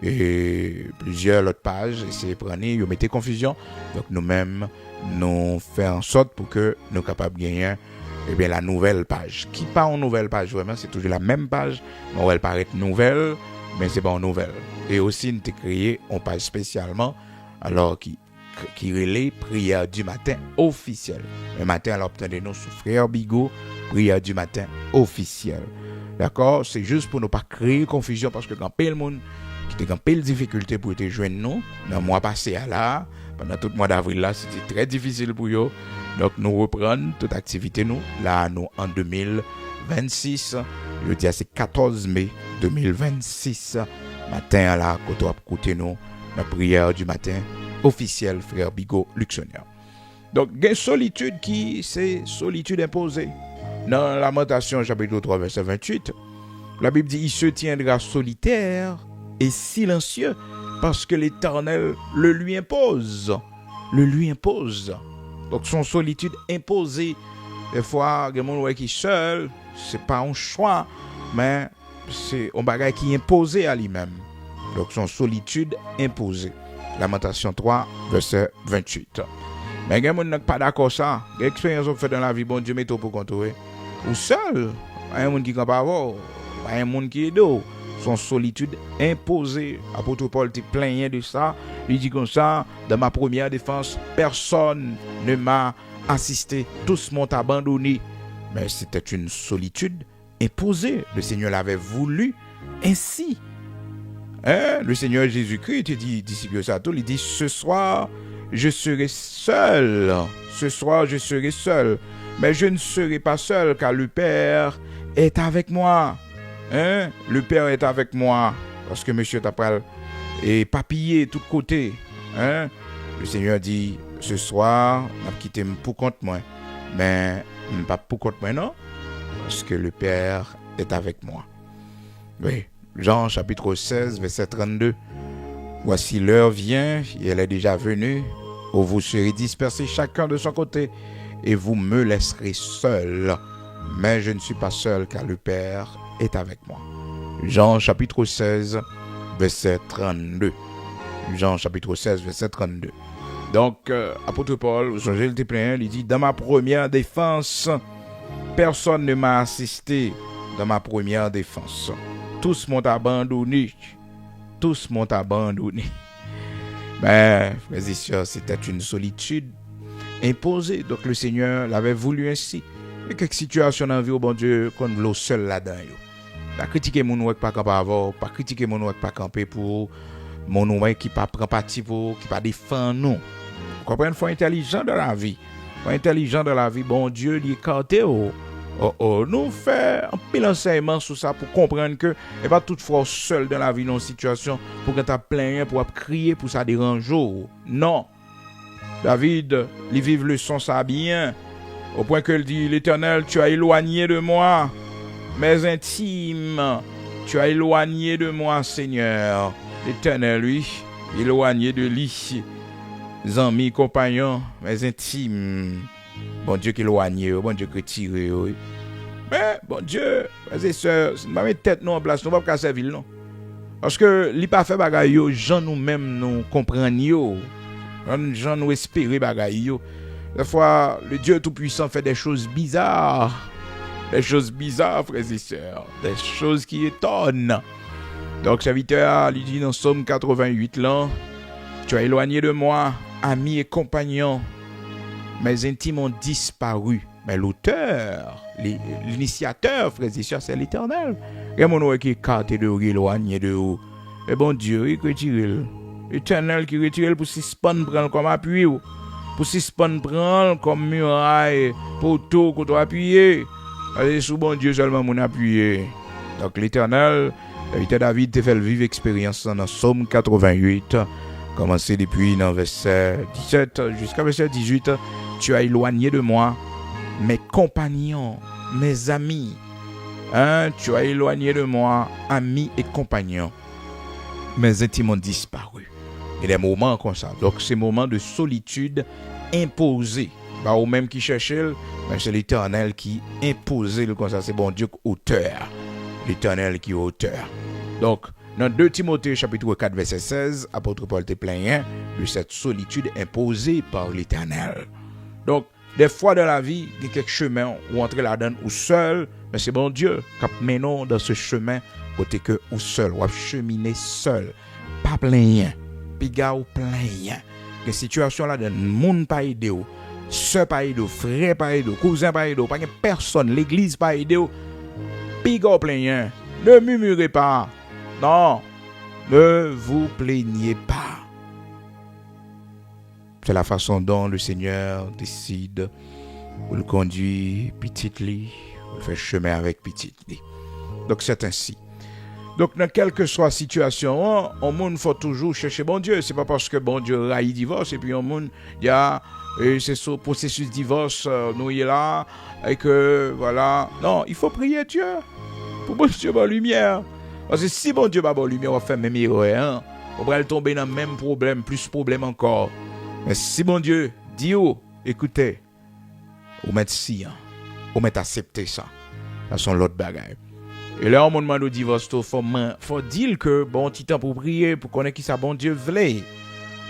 Et plusieurs autres pages, essayez de prendre, ils mettent confusion. Donc nous-mêmes, nous faisons en sorte pour que nous soyons capables de gagner la nouvelle page. Qui pas en nouvelle page vraiment, c'est toujours la même page. Mais elle paraît nouvelle, mais c'est pas en nouvelle. Et aussi, nous avons créé une page spécialement, alors qui relaie prière du matin officielle. Le matin, alors obtenez-nous sous Frère Bigot, prière du matin officielle. D'accord? C'est juste pour ne pas créer confusion, parce que quand le monde qui était en pile difficulté pour te joindre nous, dans le mois passé à là, pendant tout le mois d'avril là, c'était très difficile pour eux. Donc nous reprenons toute activité nous, là nous en 2026, je dis c'est 14 mai 2026, matin là, quand on va écouter nous, la prière du matin officielle Frère Bigot Luxonnière. Donc il y a une solitude qui, c'est solitude imposée. Dans Lamentation chapitre 3 verset 28, la Bible dit, il se tiendra solitaire et silencieux parce que l'Éternel le lui impose. Le lui impose. Donc son solitude imposée. Des fois, il y a des gens qui sont seuls, c'est pas un choix, mais c'est un bagage qui est imposé à lui-même. Donc son solitude imposée. Lamentation 3 verset 28. Mais il y a des gens qui ne sont pas d'accord ça. L'expérience qu'on fait dans la vie, bon Dieu met tout pour contrôler. Ou seul, il y a des gens qui ne sont pas avoir. Il y a des gens qui sont son solitude imposée. Apôtre Paul te plaignait de ça. Il dit comme ça, dans ma première défense, personne ne m'a assisté. Tous m'ont abandonné. Mais c'était une solitude imposée. Le Seigneur l'avait voulu ainsi. Le Seigneur Jésus-Christ te dit, disciple ça tout, il dit, ce soir, je serai seul. Ce soir, je serai seul. Mais je ne serai pas seul car le Père est avec moi. Le Père est avec moi. Parce que monsieur t'appelle et papillé de tous côtés. Le Seigneur dit, ce soir, on a quitté pour compte moi. Mais pas pour compte moi, non. Parce que le Père est avec moi. Oui. Jean chapitre 16, verset 32. Voici l'heure vient, et elle est déjà venue, où vous serez dispersés chacun de son côté, et vous me laisserez seul. Mais je ne suis pas seul, car le Père est avec moi. Jean chapitre 16, verset 32. Jean chapitre 16, verset 32. Donc, apôtre Paul, vous songez le témoin, il dit, dans ma première défense, personne ne m'a assisté dans ma première défense. Tous m'ont abandonné. Tous m'ont abandonné. Mais, frères et sœurs, c'était une solitude imposée. Donc, le Seigneur l'avait voulu ainsi. Et quelques situations dans la vie, oh bon Dieu, qu'on voulait seul là-dedans. Pas critiquer mon ouais pas camper avant, pas critiquer mon ouais pas camper pour mon ouais qui pas prend parti pour qui pas défend non. Vous comprenez, faut intelligent dans la vie. Faut intelligent dans la vie, bon Dieu lui écarté nous fait un pile enseignement sur ça pour comprendre que et pas toutefois seul dans la vie dans une situation pour que tu plaint pour crier pour ça dérange. Non. David, il vive le son ça bien au point que il dit l'Éternel, tu as éloigné de moi mes intimes, tu as éloigné de moi, Seigneur. L'Éternel, lui, éloigné de lui, mes amis, compagnons, mes intimes. Bon Dieu qui éloigné, bon Dieu qui retiré. Mais, bon Dieu, frères et sœurs, si nous ne mettons pas tête en place, nous ne pouvons pas servir, non. Parce que, li pas fait bagaille, gens nous-mêmes nous comprennent, gens nous espérer bagaille. Des fois, le Dieu Tout-Puissant fait des choses bizarres. Des choses bizarres, frères et sœurs. Des choses qui étonnent. Donc, serviteur, il dit dans Psaume 88, là, tu as éloigné de moi, amis et compagnons. Mes intimes ont disparu. Mais l'auteur, l'initiateur, frères et sœurs, c'est l'Éternel. Et mon nom qui est écarté de vous, éloigné de vous. Et bon Dieu, il retire. L'Éternel qui retire pour suspendre prendre comme appui. Pour suspendre prendre comme muraille, poteau, qu'on doit appuyer. C'est sous bon Dieu seulement mon appuyé. Donc l'Éternel, David te fait le vivre expérience dans Psaume 88, commencé depuis dans verset 17 jusqu'à verset 18. Tu as éloigné de moi mes compagnons, mes amis. Tu as éloigné de moi, amis et compagnons. Mes intimes ont disparu. Il y a des moments comme ça. Donc, ces moments de solitude imposés. Pas au même qui cherchait, mais c'est l'Éternel qui imposait le comme ça. C'est bon Dieu auteur. L'Éternel qui est auteur. Donc, dans 2 Timothée chapitre 4 verset 16, apôtre Paul te plaint de cette solitude imposée par l'Éternel. Donc, des fois dans la vie, il y a quelques chemins où entrer là-dedans ou seul, mais c'est bon Dieu qui mène dans ce chemin côté que ou seul, ou cheminer seul, pas plein, piga ou plein. Les situations là, le monde pas aidé, soeur pas aidé, frère pas aidé, cousin pas aidé, pas personne, l'église pas aidé, piga ou plein. Ne murmurez pas. Non, ne vous plaignez pas. C'est la façon dont le Seigneur décide ou le conduit petit lit, ou fait chemin avec petit lit. Donc c'est ainsi. Donc dans quelle que soit la situation, on monde faut toujours chercher bon Dieu. C'est pas parce que bon Dieu raille divorce et puis on monde il y a c'est ce processus divorce nous y est là et que voilà. Non, il faut prier Dieu pour bon Dieu la lumière. Parce que si bon Dieu pas bonne lumière, on va faire même erreur. On va tomber dans le même problème, plus problème encore. Mais si bon Dieu dit, écoutez, vous mettez si, vous mettez accepter ça. Ça sont l'autre bagaille. Et là, on me demande au divorce, faut dire que bon petit temps pour prier, pour connaître qui ça bon Dieu voulait.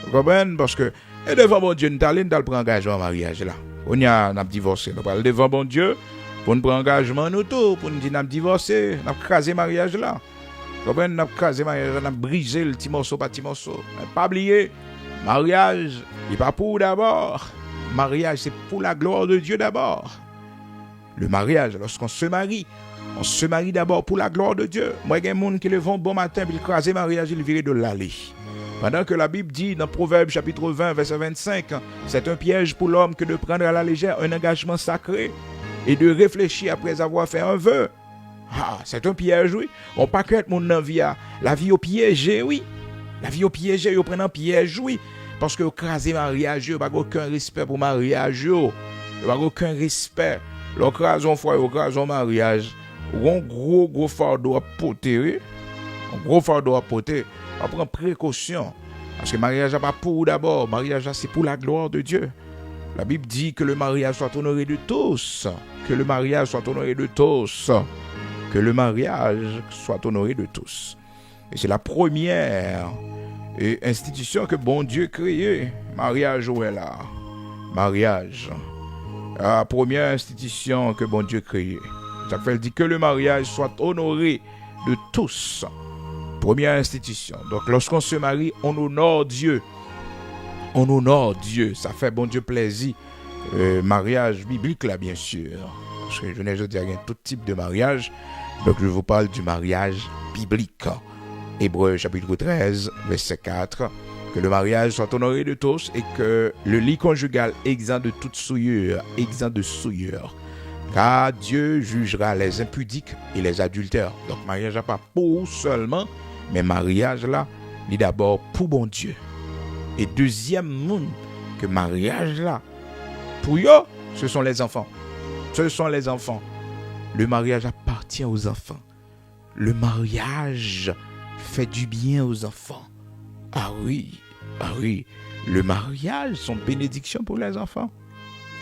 Vous comprenez? Parce que, et devant bon Dieu, nous allons prendre engagement en mariage là. On a divorcé. Nous allons devant bon Dieu, pour nous prendre engagement nous tout, pour nous dire nous divorcé, nous craser mariage là. Vous comprenez? Nous craser mariage là, nous briser le petit morceau par petit morceau. Pas oublier. Mariage, il n'est pas pour d'abord. Mariage, c'est pour la gloire de Dieu d'abord. Le mariage, lorsqu'on se marie, on se marie d'abord pour la gloire de Dieu. Moi, il y a des gens qui le vont bon matin, puis ils crasent le mariage, ils virent de l'allée. Pendant que la Bible dit dans Proverbe chapitre 20, verset 25, c'est un piège pour l'homme que de prendre à la légère un engagement sacré et de réfléchir après avoir fait un vœu. Ah, c'est un piège, oui. On pas que mon vie, la vie au piégé, oui. La vie au piège, ils prennent un piège, oui. Parce que craser mariage, ils n'ont aucun respect pour mariage. Ils n'ont aucun respect. Ils crasent un foyer, ils crasent un mariage. Ils ont un gros fardeau à porter. Un gros fardeau à porter. On prend précaution. Parce que le mariage n'est pas pour d'abord. Le mariage, c'est pour la gloire de Dieu. La Bible dit que le mariage soit honoré de tous. Que le mariage soit honoré de tous. Que le mariage soit honoré de tous. Et c'est la première institution que bon Dieu créé. Mariage, où est là? Mariage. La première institution que bon Dieu créé. Ça fait dire que le mariage soit honoré de tous. Première institution. Donc lorsqu'on se marie, on honore Dieu. On honore Dieu. Ça fait bon Dieu plaisir. Mariage biblique là, bien sûr. Parce que je n'ai pas dit qu'il y a tout type de mariage. Donc je vous parle du mariage biblique. Hébreux chapitre 13, verset 4. Que le mariage soit honoré de tous et que le lit conjugal exempt de toute souillure, exempt de souillure. Car Dieu jugera les impudiques et les adultères. Donc mariage n'est pas pour seulement, mais mariage là, il est d'abord pour bon Dieu. Et deuxième monde, que mariage là, pour eux, ce sont les enfants. Ce sont les enfants. Le mariage appartient aux enfants. Le mariage fait du bien aux enfants. Ah oui. Le mariage, c'est une bénédiction pour les enfants.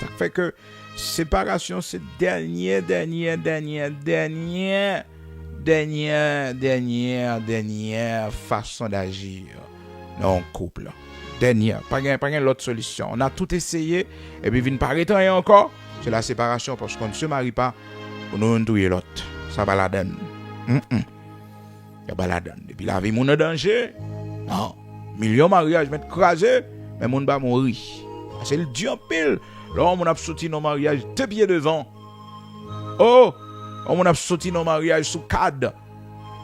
Ça fait que séparation, c'est dernière façon d'agir dans un couple. Dernière, pas l'autre solution. On a tout essayé et puis vient pas arrêter encore. C'est la séparation parce qu'on ne se marie pas pour nous tuer l'autre. Ça va la donne. Ça va la donne. Depuis la vie, mon danger. Non. Millions de mariages mettent crasé, mais mon va mourir. C'est le Dieu en pile. Là, on a sorti nos mariages 2 pieds devant. Oh, on a sorti nos mariages sous cadre.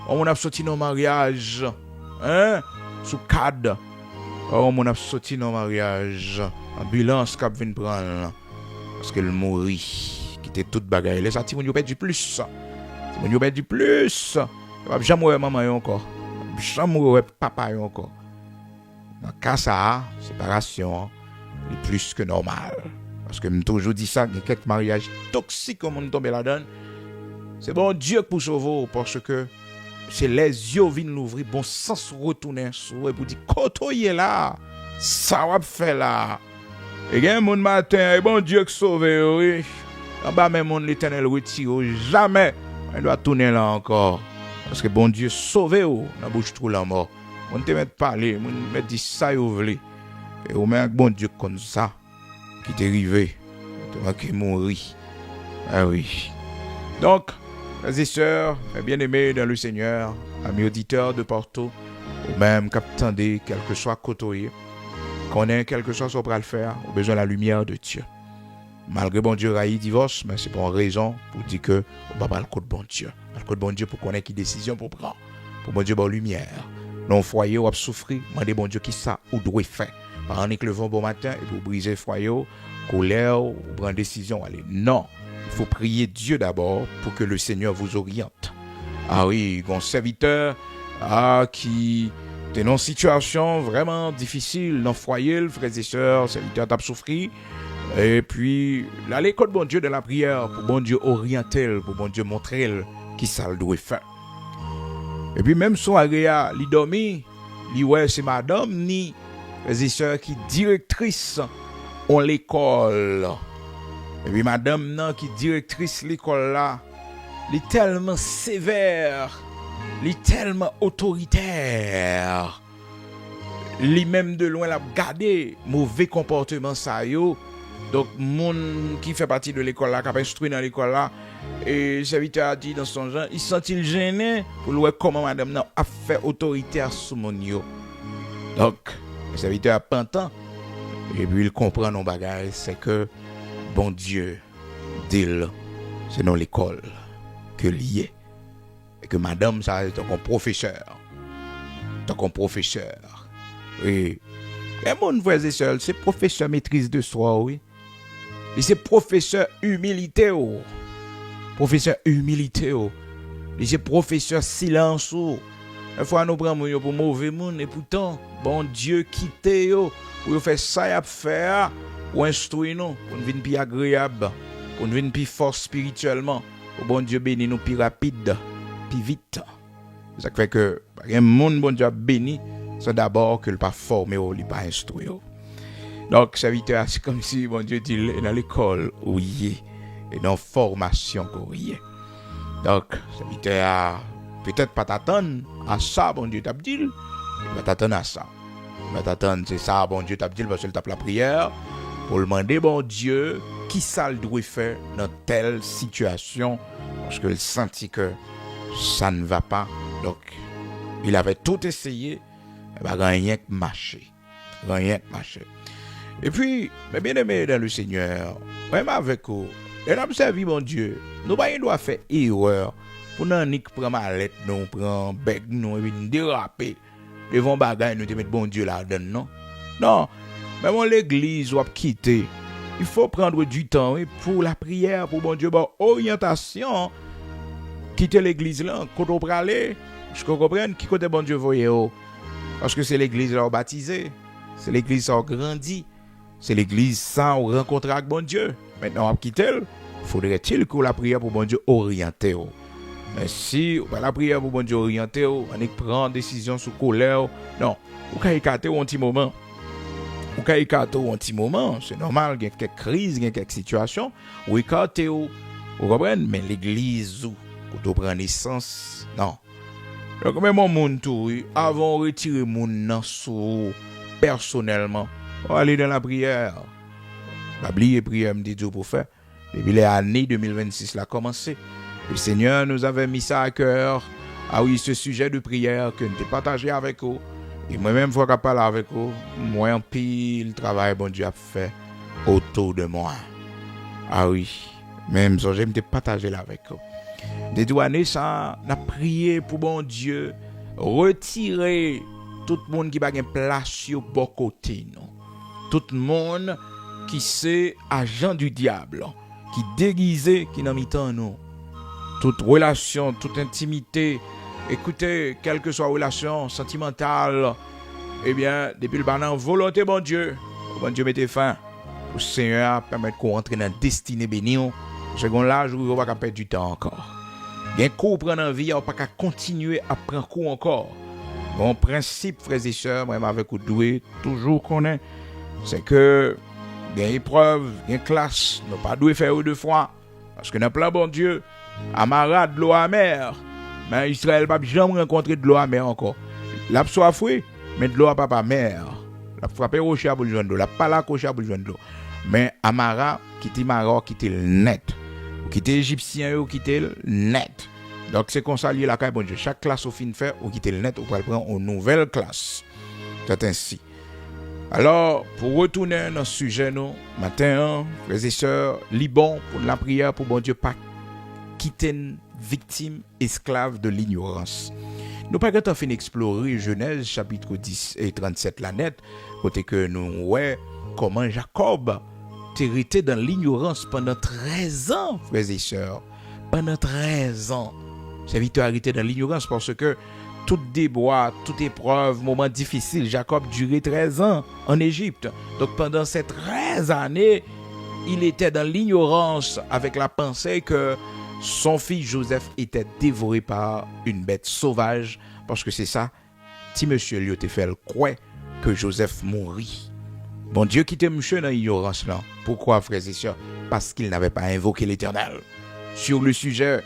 On a sorti nos mariages sous cadre. Oh, on a sorti nos mariages. Ambulance qui vient prendre. Parce qu'elle mourit. Qui était toute bagaille. Les gens ont perdu plus. Si on a perdu plus. On va jamais voir maman encore. Jamais voir papa encore. Dans le cas ça, séparation est plus que normal. Parce que je toujours dit ça, il y a quelques mariages toxiques comme on tombe là-dedans. C'est bon Dieu pour sauver parce que c'est les yeux qui viennent l'ouvrir, bon sens retourner sur et pour dire côtoyer là, ça va faire là. Et bien mon matin, bon Dieu qui sauve, oui. En bas même mon l'Éternel retire jamais. On doit tourner là encore. Parce que bon Dieu sauve dans la bouche trop la mort. On te met parler, on te dit ça et vous voulez. Et on met un bon Dieu comme ça qui t'est arrivé, qui est mort. Ah oui. Donc, frères et sœurs, bien-aimés dans le Seigneur, amis auditeurs de partout, ou même qu'attendez, quel que soit côtoyé, qu'on ait quelque chose qu'on va le faire, on a besoin de la lumière de Dieu. Malgré bon Dieu raï divorce, mais c'est pour une raison pour dire que on va pas le code bon Dieu. Le code bon Dieu pour connaître qui décision pour prendre. Pour bon Dieu bonne lumière. Dans le foyer ou souffrir, demandez bon Dieu qui ça ou doit faire. Par exemple, le vent bon matin et pour briser le foyer, colère ou prendre décision allez. Non, il faut prier Dieu d'abord pour que le Seigneur vous oriente. Ah oui, un serviteur qui est dans une situation vraiment difficile dans le foyer, frères et sœurs, serviteur t'a souffert. Et puis, là, l'école bon Dieu de la prière, pour bon Dieu orienter, pour bon Dieu montrer qui ça le doit faire. Et puis, même son agréa, li dormi, li ouais, c'est madame, ni les sœurs qui directrice en l'école. Et puis, madame, non, qui directrice l'école là, li tellement sévère, li tellement autoritaire, li même de loin la garder, mauvais comportement ça yo. Donc, moun qui fait partie de l'école là, qui a instruit dans l'école là, et le serviteur a dit dans son genre, il sent-il gêné pour voir comment madame a fait autoritaire sous mon yo. Donc, le serviteur a pentant, et puis il comprend nos bagages, c'est que, bon Dieu, dit c'est dans l'école que lié. Et que madame, ça est un professeur. Donc, un professeur. Et mon frère et soeur, c'est professeur maîtrise de soi, oui. Et c'est professeur humilité. Professeur humilité. Et c'est professeur silence. Une fois nous prenons pour mauvais monde et pourtant, bon Dieu quitte yo pour faire ça y a faire pour instruire nous, pour nous venir plus agréable, pour nous venir plus fort spirituellement, pour bon Dieu bénir nous plus rapide, plus vite. Ça fait que un monde bon Dieu béni, c'est d'abord que le pas formé ou il pas instruit. Donc, serviteur, c'est comme si, bon Dieu dit, dans l'école, oui, et dans la formation, oui. Donc, serviteur, peut-être pas t'attendre à ça, bon Dieu t'a dit, il va t'attendre à ça. Il va t'attendre, c'est ça, bon Dieu t'a dit, parce qu'il tape la prière, pour demander, bon Dieu, qui ça le doit faire dans telle situation, parce qu'il sentit que ça ne va pas. Donc, il avait tout essayé, il va rien que marcher. Rien que marcher. Et puis, mes bien-aimés dans le Seigneur, même avec vous, et nous servi mon Dieu, nous ne doit faire erreur Pour nous prendre mallette, nous prend bec nous et puis nous déraper devant bagaille nous te mettre bon Dieu là-dedans non. Non. Même l'église ou quitter. Il faut prendre du temps pour la prière pour bon Dieu bon orientation. Quitter l'église là quand on aller, je comprends qui côté bon Dieu voyez parce que c'est l'église là baptisé, c'est l'église ça grandi, c'est l'église ça on rencontre avec bon Dieu. Maintenant on quitter, faudrait-il que la prière pour bon Dieu orienté. Mais si la prière pour bon Dieu orienté, on prend décision sous colère, non, ou quand écarter un petit moment. Ou quand écarter un petit moment, c'est normal, il y a quelques crises, il y a quelques situations, ou écarter vous comprenez, mais l'église où quand on prend naissance, non. Donc même mon monde tout, avant de retirer mon nan sous personnellement, on va aller dans la prière. La prière me dit Dieu pour faire. Depuis l'année 2026 a commencé. Le Seigneur nous avait mis ça à cœur. Ah oui, ce sujet de prière que nous avons partagé avec vous. Et moi-même, il faut que je parle avec vous. Moi, en pile, le travail bon Dieu a fait autour de moi. Ah oui, même ça, j'aime partager là avec vous. Des douanes, ça, on a prié pour bon Dieu retirer tout le monde qui n'a pas de place sur bon côté. Non? Tout le monde qui c'est agent du diable, qui déguisé, qui n'a mis tant nous. Toute relation, toute intimité, écoutez, quelle que soit relation sentimentale, eh bien, depuis le banan, volonté, bon Dieu mettez fin. Le Seigneur permettre qu'on entre dans la destinée bénie. Second là, je ne vais pas perdre du temps encore. Il y a un coup prendre en vie, on ne va pas continuer à prendre coup encore. Mon principe, frères et sœurs, même avec vous doué, toujours qu'on est, c'est que il y a une épreuve, il y a une classe, nous ne pas doué faire deux fois. Parce que dans le plan bon Dieu, Amara de l'eau amère. Mais Israël n'a pas jamais rencontré de l'eau amère encore. L'a soifé, mais de l'eau pas amère. L'a frappé au chien pour le joindre de l'eau. L'a pas la au chien pour le joindre de l'eau. Mais Amara, qui était Maroc, qui était net. Qui était égyptien, qui était net. Donc c'est comme ça lié la caille bon Dieu. Chaque classe au fin de faire, ou qui était le net, ou pour prendre une nouvelle classe. C'est ainsi. Alors, pour retourner dans ce sujet, nous, matin, frères et sœurs, Liban, pour la prière, pour bon Dieu, pas quitter une victime esclave de l'ignorance. Nous pas quand on fin explorer Genèse chapitre 10 et 37 la net, côté que nous ouais comment Jacob était dans l'ignorance pendant 13 ans, frères et sœurs. Pendant 13 ans. C'est vite arrêté dans l'ignorance parce que tout débois, toute épreuve, moment difficile, Jacob durait 13 ans en Égypte. Donc pendant ces 13 années, il était dans l'ignorance avec la pensée que son fils Joseph était dévoré par une bête sauvage. Parce que c'est ça, si monsieur lui a fait le croire que Joseph mourit. Bon Dieu quittait monsieur dans l'ignorance là. Pourquoi, frères et sœurs? Parce qu'il n'avait pas invoqué l'Éternel sur le sujet.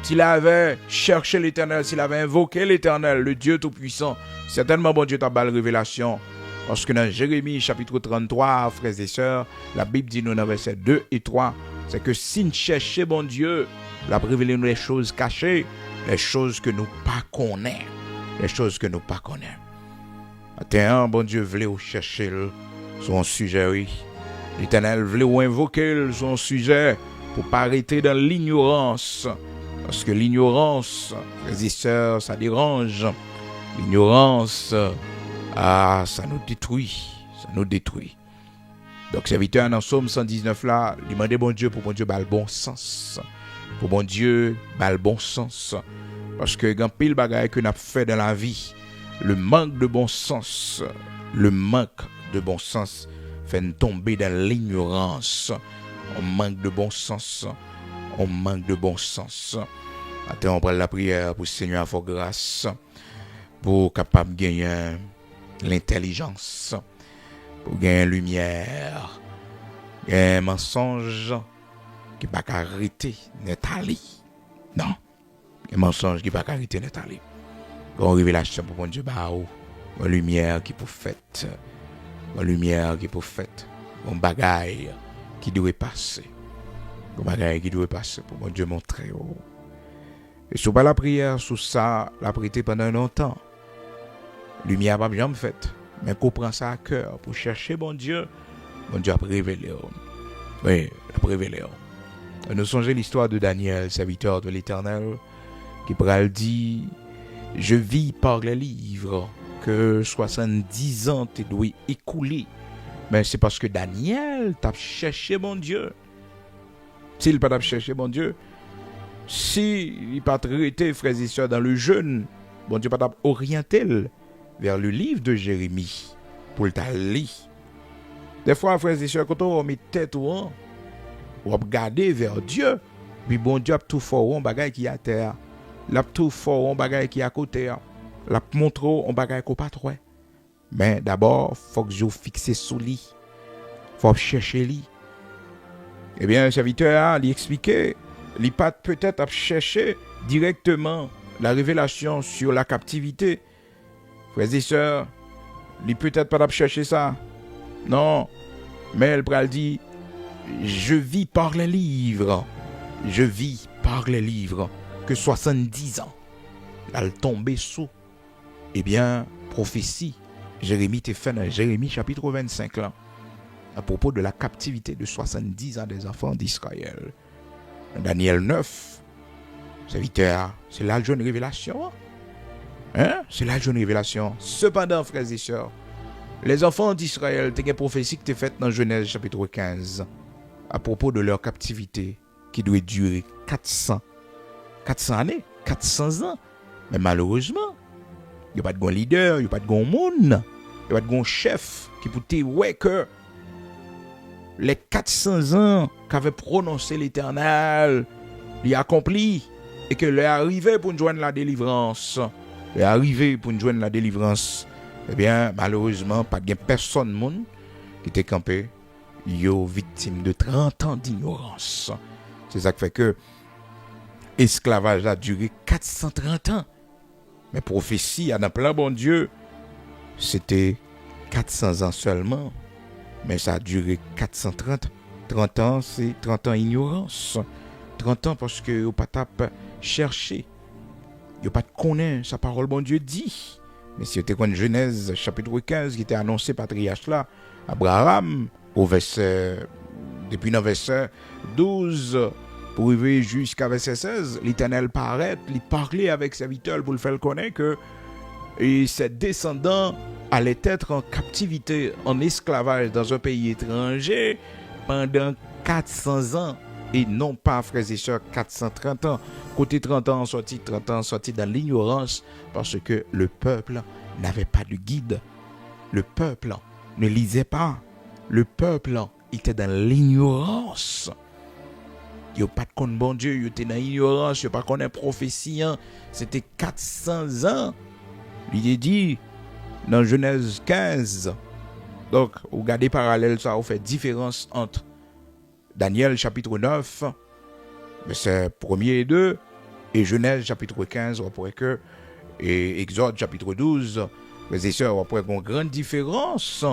S'il avait cherché l'Éternel, s'il avait invoqué l'Éternel, le Dieu Tout-Puissant, certainement bon Dieu t'a bal révélation. Parce que dans Jérémie chapitre 33, frères et sœurs, la Bible dit nous dans versets 2 et 3, c'est que si nous cherchons bon Dieu, il a révélé nous les choses cachées, les choses que nous pas connaissons, les choses que nous pas connaissons. Attends, bon Dieu voulait chercher son sujet, oui. L'Éternel voulait invoquer son sujet pour pas arrêter dans l'ignorance. Parce que l'ignorance, frères et sœurs, ça dérange. L'ignorance, ça nous détruit. Ça nous détruit. Donc, serviteur dans Somme 119 là, demandez bon Dieu pour bon Dieu le bon sens. Pour bon Dieu le bon sens. Parce que quand pile bagaille que nous avons fait dans la vie, le manque de bon sens fait nous tomber dans l'ignorance. On manque de bon sens. Attends, on prend la prière pour le Seigneur avoir grâce, pour capable de gagner l'intelligence, pour gagner la lumière, gagner un mensonge qui ne peut pas arrêter Nathalie. Non, un mensonge qui ne peut pas arrêter Nathalie. Une révélation pour mon Dieu, une lumière qui peut faite, une bagaille qui doit passer. Pour mon Dieu montrer. Et sur la prière, sous ça, la prière pendant longtemps. Lumière pas bien faite. Mais qu'on prend ça à cœur pour chercher bon Dieu a révélé. Oui, a révélé. Nous songeons l'histoire de Daniel, serviteur de l'Éternel. qui pral dit, je vis par les livres que 70 ans te doit écouler. Mais c'est parce que Daniel t'a cherché mon Dieu. S'il pas t'a cherché mon Dieu, si il pas traité frères et sœurs dans le jeûne, bon Dieu pas t'a orienté vers le livre de Jérémie pour le lire. Des fois frères et sœurs quand on met tête ou on regarder vers Dieu, puis bon Dieu a tout fort on bagaille qui à terre. L'a tout fort on bagaille qui à côté. L'a montre on bagaille qu'on pas trop. Mais d'abord, faut que je fixe sous lui. Faut chercher lui. Eh bien, le serviteur, il expliquait, il pas peut-être à chercher directement la révélation sur la captivité. Frères et sœurs, il peut-être pas à chercher ça. Non. Mais elle pral dit, je vis par les livres. Je vis par les livres que 70 ans. Elle tombé sous. Eh bien, prophétie. Jérémie t'est fait dans Jérémie chapitre 25 là, à propos de la captivité de 70 ans des enfants d'Israël. Daniel 9, serviteur, c'est là une révélation. Hein? C'est là une révélation. Cependant, frères et sœurs, les enfants d'Israël, t'es une prophétie qui t'est faite dans Genèse chapitre 15, à propos de leur captivité, qui doit durer 400 années, 400 ans. Mais malheureusement, il n'y a pas de bon leader, il n'y a pas de bon monde, il n'y a pas de bon chef qui peut te ouais que les 400 ans qu'avait prononcé l'Éternel, il a accompli et que l'est arrivé pour nous joindre la délivrance. L'est arrivé pour nous joindre la délivrance. Eh bien, malheureusement, pas de personne monde qui était campé, yo victime de 30 ans d'ignorance. C'est ça qui fait que l'esclavage a duré 430 ans. Mais prophétie, à un plan bon Dieu, c'était 400 ans seulement. Mais ça a duré 430. 30 ans, c'est 30 ans ignorance. 30 ans parce que vous n'avez pas cherché. Vous n'avez pas connaître sa parole bon Dieu dit. Mais si vous avez une Genèse chapitre 15 qui était annoncé patriarche là, Abraham, au verset, depuis le verset 12, pour arriver jusqu'à verset 16, l'Éternel paraît, il parlait avec ses serviteurs pour le faire connaître que ses descendants allaient être en captivité, en esclavage dans un pays étranger pendant 400 ans et non pas, frères et sœurs, 430 ans. Côté 30 ans sorti dans l'ignorance parce que le peuple n'avait pas de guide. Le peuple ne lisait pas. Le peuple était dans l'ignorance. Il n'y a pas de compte bon Dieu, il était dans l'ignorance, il n'y a pas de prophétie. C'était 400 ans. Il est dit dans Genèse 15. Donc, vous regardez parallèle, ça vous fait différence entre Daniel chapitre 9, verset 1er et 2, et Genèse chapitre 15, vous pourrez que, et Exode chapitre 12, mes et sœurs, vous pourrez une grande différence.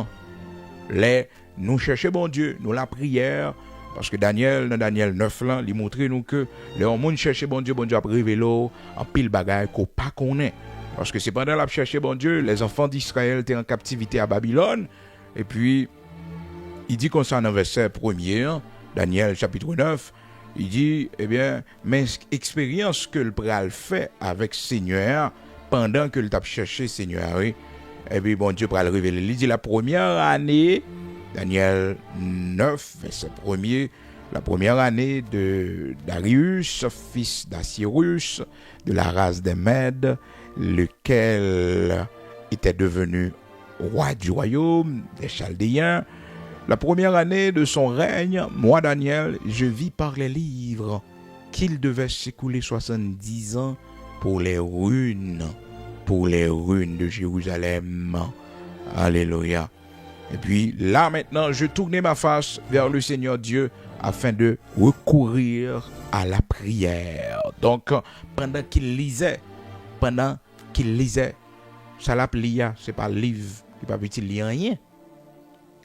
Nous cherchons bon Dieu, nous la prière, parce que Daniel, dans Daniel 9, là, il montre nous que les hommes cherchent bon Dieu a révélé en pile bagaille qu'on pas connaît. Parce que c'est pendant la chercher bon Dieu, les enfants d'Israël étaient en captivité à Babylone, et puis, il dit concernant verset 1er, Daniel chapitre 9, il dit, eh bien, mais expérience que le pral fait avec Seigneur, pendant que le t'a cherché Seigneur, et puis bon Dieu pral révéler. Il dit la première année, Daniel 9, verset 1er, la première année de Darius, fils d'Assyrus, de la race des Mèdes, lequel était devenu roi du royaume des Chaldéens. La première année de son règne, moi Daniel, je vis par les livres qu'il devait s'écouler 70 ans pour les ruines de Jérusalem. Alléluia. Et puis là maintenant, je tournais ma face vers le Seigneur Dieu afin de recourir à la prière. Donc, pendant qu'il lisait, ça l'applia, c'est pas le livre, il pas petit lire rien.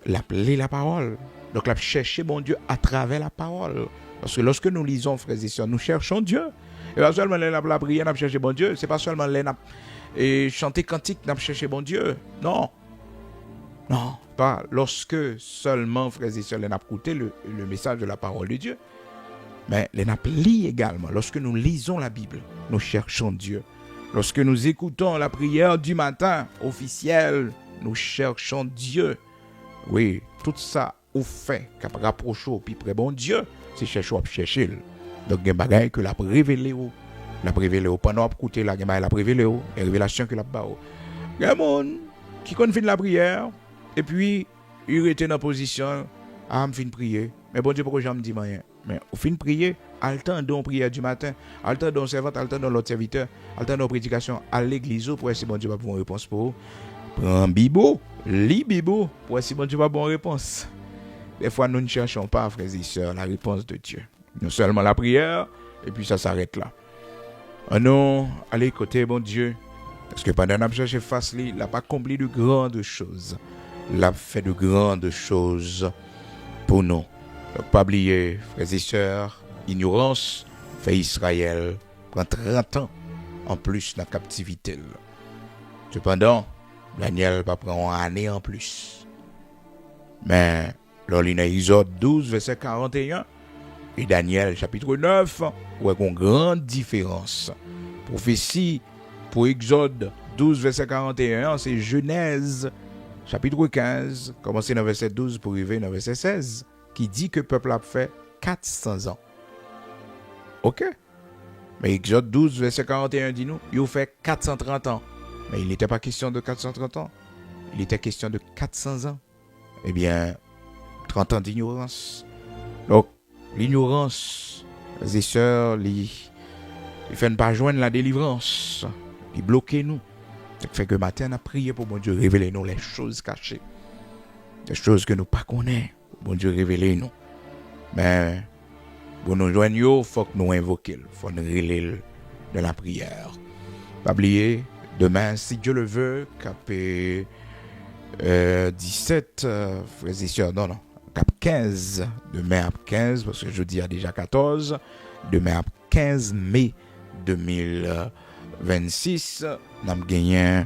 L'appeler la parole. Donc, la chercher mon Dieu à travers la parole. Parce que lorsque nous lisons, frères et sœurs, nous cherchons Dieu. Et pas seulement la prière, nous cherchons bon Dieu. C'est pas seulement et chanter cantique, nous cherchons bon Dieu. Non. Non. Pas lorsque seulement, frères et sœurs, nous écouté le message de la parole de Dieu. Mais les naplis également, lorsque nous lisons la Bible, nous cherchons Dieu. Lorsque nous écoutons la prière du matin officielle, nous cherchons Dieu. Oui, tout ça ou fait qu'à rapprocher au plus près bon Dieu, c'est chercher. Donc il y a des bagages que la révélé ou la révélé ou pendant écouter la la révélé ou les révélations que la ba ou. Il y a des gens qui confient la prière et puis il était dans position à me fin prier. Mais bon Dieu pourquoi j'en me dis rien. Mais au fin de prier, à le temps de prière du matin, à le temps de servante, à le temps de l'autre serviteur, à le temps de prédication à l'église pour essayer bon Dieu va avoir une réponse pour vous. Prends Bible, lis Bible pour essayer bon Dieu va avoir une réponse. Des fois nous ne cherchons pas, frères et sœurs, la réponse de Dieu. Nous seulement la prière et puis ça s'arrête là. Non, allez écouter bon Dieu. Parce que pendant que cherché face lui, il n'a pas accompli de grandes choses. Il a fait de grandes choses pour nous. Donc, pas oublier, frères et sœurs, ignorance fait Israël prend 30 ans en plus dans la captivité. Cependant, Daniel va prendre une année en plus. Mais, dans l'Exode 12, verset 41, et Daniel, chapitre 9, où il y a une grande différence. Prophétie pour Exode 12, verset 41, c'est Genèse, chapitre 15, commencé dans verset 12 pour arriver dans verset 16, qui dit que le peuple a fait 400 ans. Ok? Mais Exode 12, verset 41 dit nous, il a fait 430 ans. Mais il n'était pas question de 430 ans. Il était question de 400 ans. Eh bien, 30 ans d'ignorance. Donc, l'ignorance, les sœurs, il fait ne pas joindre la délivrance. Il bloque nous. Ça fait que matin, on a prié pour bon Dieu révéler nous les choses cachées. Des choses que nous ne connaissons pas. Bon Dieu révéler nous. Mais, pour nous joindre, il faut que nous invoquions. Il faut nous révéler de la prière. Pas oublier, demain, si Dieu le veut, capé 17, frères et sœurs, non, cap 15, demain à 15, parce que jeudi a déjà 14, demain à 15 mai 2026, nous avons gagné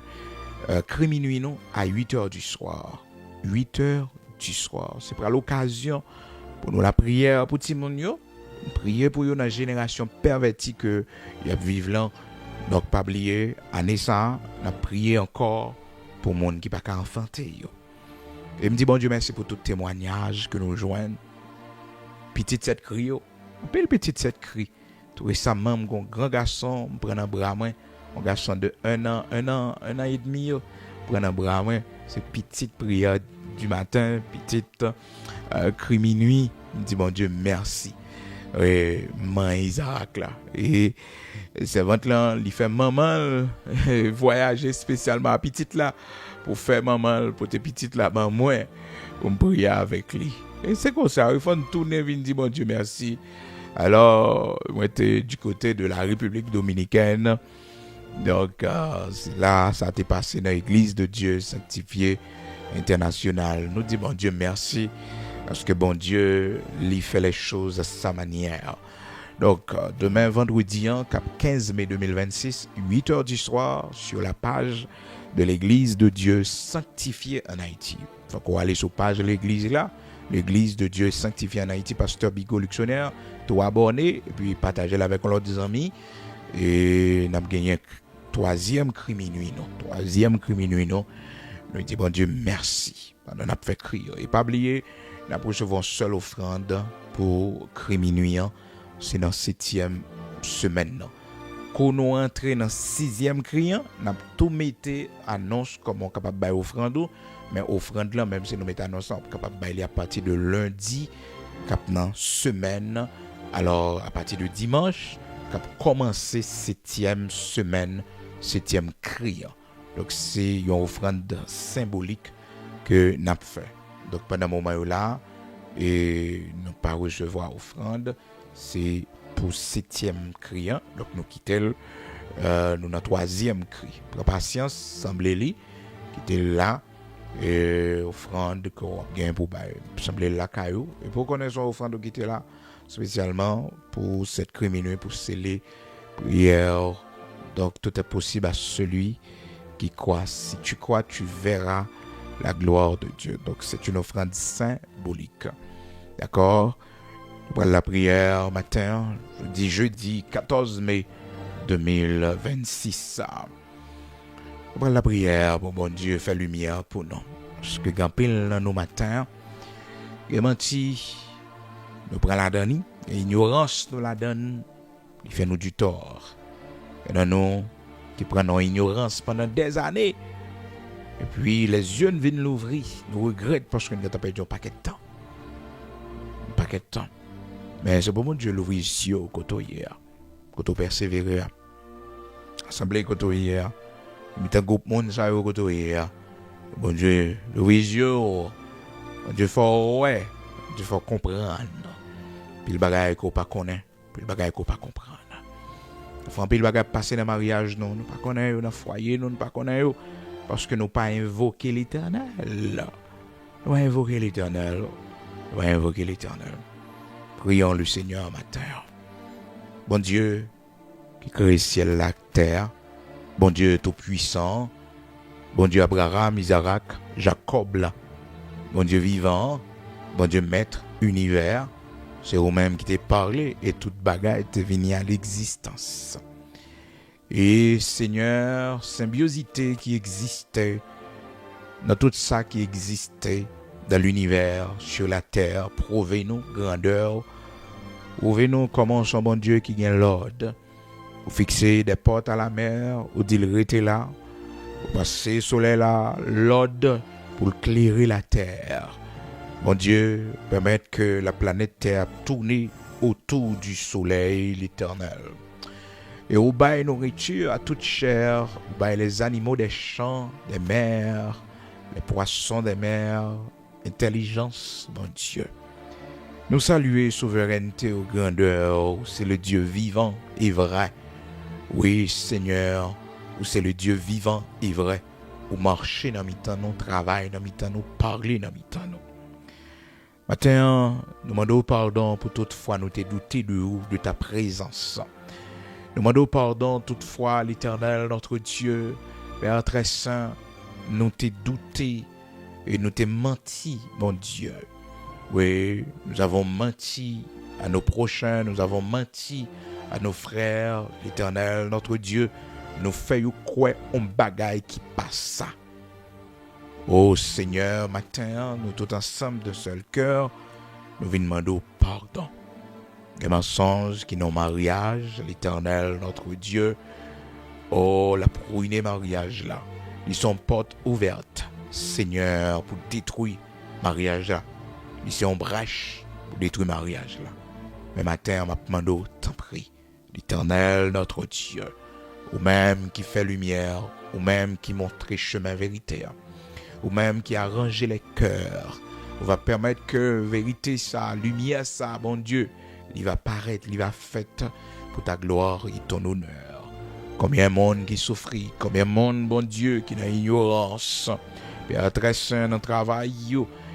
Criminuit nous à 8h du soir. 8h du soir. C'est pour l'occasion pour nous la prière pour tout le monde. Prier pour une génération pervertie que y a vivre là. Donc pas oublier année ça, on a prié encore pour le monde qui pas qu'à enfanter yo. Et me dit bon Dieu merci pour tout témoignage que nous joignent. Petite cette cri yo. Belle petite cette cri. Tout récemment un grand garçon me prend un bras moi, un garçon de 1 an et demi yo, prend un bras moi, c'est petite prière du matin, petite cri minuit. Me dit bon Dieu merci. Man Isaac là et servante là il fait maman voyager spécialement à petite là pour faire maman pour tes petites là ben moi pour me prier avec lui et c'est comme ça il faut tourner venir dire bon Dieu merci. Alors moi j'étais du côté de la République dominicaine donc là ça t'est passé dans l'église de Dieu sanctifié international nous dit bon Dieu merci. Parce que bon Dieu, il fait les choses à sa manière. Donc, demain, vendredi, 15 mai 2026, 8h du soir, sur la page de l'Église de Dieu sanctifiée en Haïti. Donc, on va aller sur la page de l'Église là, l'Église de Dieu sanctifiée en Haïti, Pasteur Bigot Luxonnaire, tout abonner, et puis partager avec l'autre amis. Et nous avons gagné un troisième cri minuit, non? Nous disons, bon Dieu, merci. On a fait crier. Et pas oublier, nous recevons une seule offrande pour cri minuit. C'est dans la 7e semaine. Quand nous entrons dans la 6e cri, nous avons tout mis annonce comment on est capable de faire offrande. Mais offrande là, même si nous mettons annonce, on est capable de faire à partir de lundi, dans semaine. Alors, à partir de dimanche, on a commencé 7e semaine, 7e cri. Donc, c'est une offrande symbolique que nous avons fait. Donc, pendant ce moment-là, et nous pas recevoir offrande, c'est pour 7e cri. Donc, nous quittons, nous dans 3e cri. Pour patience, semblez-lui, qui était là, et offrande qu'on gagne pour sembler là, caillou. Et pour connaître son offrande qui était là, spécialement pour cette cri minuit, pour sceller prière. Donc, tout est possible à celui qui croit. Si tu crois, tu verras la gloire de Dieu. Donc, c'est une offrande symbolique. D'accord? Voilà la prière matin, jeudi 14 mai 2026. Voilà la prière pour bon Dieu fait lumière pour nous. Parce que quand pile dans nos matins, il menti, nous prenons la donne, et ignorance nous la donne, il fait nous du tort. Et dans nous qui prenons ignorance pendant des années, et puis les yeux viennent l'ouvrir, nous regrettons parce que nous avons perdu un paquet de temps. Un paquet de temps. Mais c'est pour mon Dieu l'ouvrir ici au côté hier, côté persévérer. Assemblée côté hier, il groupe monde ça au côté hier. Bon Dieu, l'ouvrir ici, bon Dieu faut ouais, Dieu faut comprendre. Puis le bagage qu'on pas connaît, puis le bagage qu'on pas comprendre. Faut puis le bagage passer dans le mariage non, nous pas connaît dans le foyer nous pas connaît parce que nous pas invoquer l'Éternel. Nous pas invoquer l'Éternel. Nous pas invoquer l'Éternel. Prions le Seigneur matin. Bon Dieu qui crée le ciel et la terre. Bon Dieu tout-puissant. Bon Dieu Abraham, Isaac, Jacob là. Bon Dieu vivant. Bon Dieu maître, univers. C'est vous-même qui t'ai parlé et toute bagaille t'est venue à l'existence. Et Seigneur, symbiosité qui existait dans tout ça qui existait dans l'univers, sur la terre, prouvez-nous grandeur, prouvez-nous comment son bon Dieu qui gagne l'ordre, vous fixez des portes à la mer, vous dites restez là, vous passez soleil là, l'ordre pour éclairer la terre. Mon Dieu, permettre que la planète Terre tourne autour du soleil, l'Éternel. Et au bail nourriture à toute chair, au bail les animaux des champs, des mers, les poissons des mers, intelligence, mon Dieu. Nous saluer souveraineté aux grandeurs, c'est le Dieu vivant et vrai. Oui, Seigneur, c'est le Dieu vivant et vrai. Où marcher dans mi-temps, nous travailler dans mi-temps, nous parler dans mi-temps, nous. Matin, nous demandons pardon pour toutefois nous t'ai douté de ta présence. Nous demandons pardon toutefois, l'Éternel, notre Dieu, Père très saint, nous t'ai douté et nous t'ai menti, mon Dieu. Oui, nous avons menti à nos prochains, nous avons menti à nos frères, l'Éternel, notre Dieu, nous faisons quoi un bagaille qui passe ça. Oh Seigneur, matin, nous tous ensemble de seul cœur, nous venons demander pardon. Les mensonges qui n'ont mariage, l'Éternel, notre Dieu, oh la ruiner mariage là, ils sont portes ouvertes, Seigneur, pour détruire mariage là. Ils sont brèches pour détruire mariage là. Mais matin, m'a demandé, t'en prie, l'Éternel, notre Dieu, ou même qui fait lumière, ou même qui montre chemin vérité, ou même qui a rangé les cœurs, on va permettre que vérité ça, lumière ça, bon Dieu, il va paraître, il va faire pour ta gloire et ton honneur. Combien de monde qui souffre, combien de monde, bon Dieu, qui n'a ignorance, Père très saint dans le travail,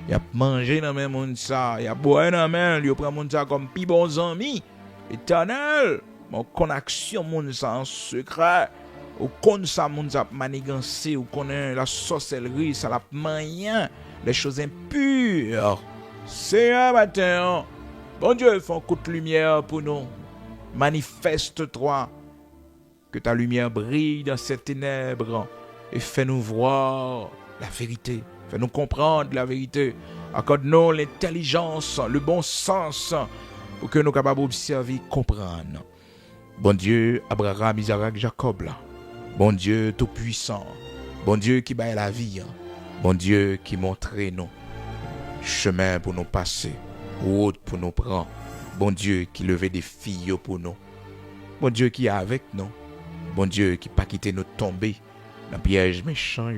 il a mangé dans le même monde ça, il a boire dans le même, il prend monde ça comme pi bons amis, Éternel, mon connexion monde ça en secret. Ou qu'on ça moun a manigancé ou connaît la sorcellerie, ça la moyen, les choses impures. C'est un matin. Bon Dieu, fais un coup de lumière pour nous. Manifeste-toi. Que ta lumière brille dans ces ténèbres et fais-nous voir la vérité. Fais-nous comprendre la vérité. Accorde-nous l'intelligence, le bon sens pour que nous capables d'observer et comprendre. Bon Dieu, Abraham, Isaac, Jacob là. Bon Dieu tout-puissant, bon Dieu qui baille la vie, bon Dieu qui montre nous chemin pour nous passer, route pour nous prendre, bon Dieu qui levait des filles pour nous, bon Dieu qui est avec nous, bon Dieu qui pas quitter nous tomber dans piège méchant.